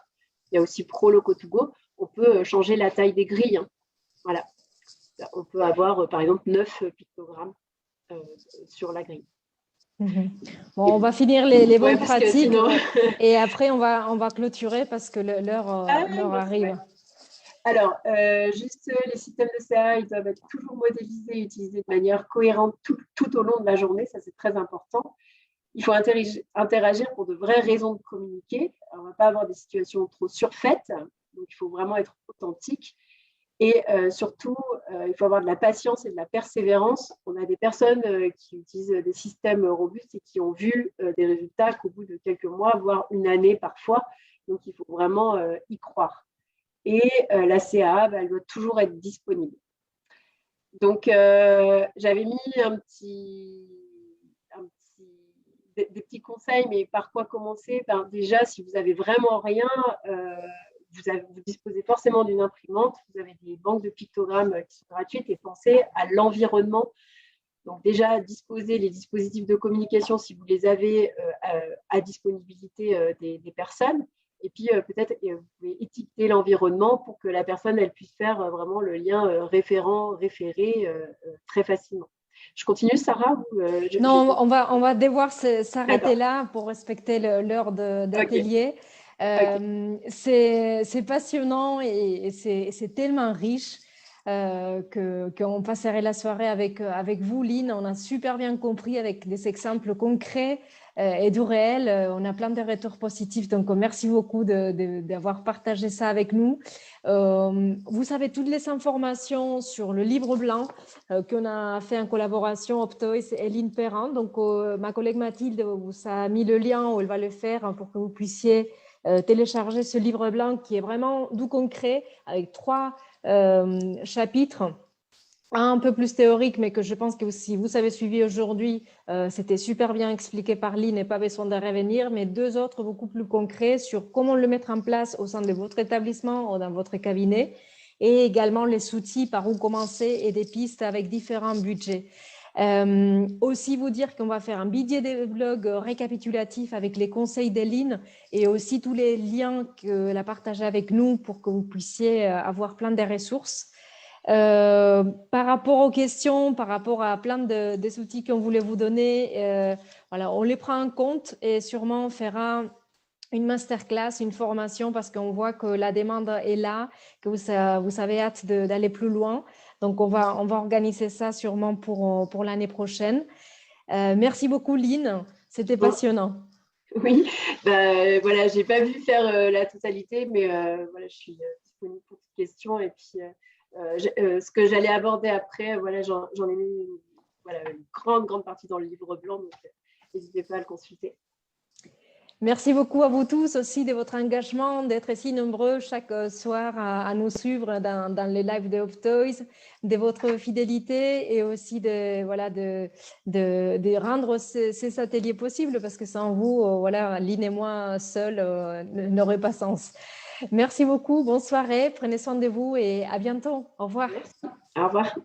Il y a aussi Proloco2Go. On peut changer la taille des grilles. Hein. Voilà. On peut avoir, par exemple, 9 pictogrammes sur la grille. Bon, on va finir les bonnes pratiques sinon... et après on va clôturer parce que l'heure arrive. Ouais. Alors, juste les systèmes de CA, ils doivent être toujours modélisés et utilisés de manière cohérente tout au long de la journée, ça c'est très important. Il faut interagir pour de vraies raisons de communiquer. Alors, on ne va pas avoir des situations trop surfaites, donc il faut vraiment être authentique. Et surtout, il faut avoir de la patience et de la persévérance. On a des personnes qui utilisent des systèmes robustes et qui ont vu des résultats qu'au bout de quelques mois, voire une année parfois. Donc, il faut vraiment y croire. Et la CA, elle doit toujours être disponible. Donc, j'avais mis des petits conseils, mais par quoi commencer? Déjà, si vous n'avez vraiment rien, vous disposez forcément d'une imprimante, vous avez des banques de pictogrammes qui sont gratuites et pensez à l'environnement. Donc déjà, disposez les dispositifs de communication si vous les avez à disponibilité des personnes. Et puis peut-être vous pouvez étiqueter l'environnement pour que la personne elle puisse faire vraiment le lien référé très facilement. Je continue, Sarah Non, on va devoir s'arrêter là pour respecter l'heure d'atelier. Okay. C'est passionnant et c'est tellement riche. qu'on passerait la soirée avec vous, Lynn. On a super bien compris avec des exemples concrets et du réel. On a plein de retours positifs. Donc, merci beaucoup d'avoir partagé ça avec nous. Vous avez toutes les informations sur le livre blanc qu'on a fait en collaboration Optoys et Lynn Perrin. Donc, ma collègue Mathilde vous a mis le lien où elle va le faire pour que vous puissiez télécharger ce livre blanc qui est vraiment doux concret avec 3 chapitres, un peu plus théorique, mais que je pense que si vous avez suivi aujourd'hui, c'était super bien expliqué par Lynn et pas besoin de revenir, mais 2 autres beaucoup plus concrets sur comment le mettre en place au sein de votre établissement ou dans votre cabinet, et également les outils par où commencer et des pistes avec différents budgets. Aussi vous dire qu'on va faire un billet de blog récapitulatif avec les conseils d'Eline et aussi tous les liens qu'elle a partagés avec nous pour que vous puissiez avoir plein de ressources. Par rapport aux questions, par rapport à plein des outils qu'on voulait vous donner, voilà, on les prend en compte et sûrement on fera une masterclass, une formation parce qu'on voit que la demande est là, que vous avez hâte d'aller plus loin. Donc, on va organiser ça sûrement pour l'année prochaine. Merci beaucoup, Lynn. C'était passionnant. Oui, voilà, je n'ai pas vu faire la totalité, mais voilà, je suis disponible pour toutes questions. Et puis, ce que j'allais aborder après, voilà, j'en ai mis une grande partie dans le livre blanc, donc n'hésitez pas à le consulter. Merci beaucoup à vous tous aussi de votre engagement, d'être si nombreux chaque soir à nous suivre dans les lives de Optoys, de votre fidélité et aussi de rendre ces ateliers possibles parce que sans vous, voilà, Lynn et moi seuls n'auraient pas sens. Merci beaucoup, bonne soirée, prenez soin de vous et à bientôt. Au revoir. Merci. Au revoir.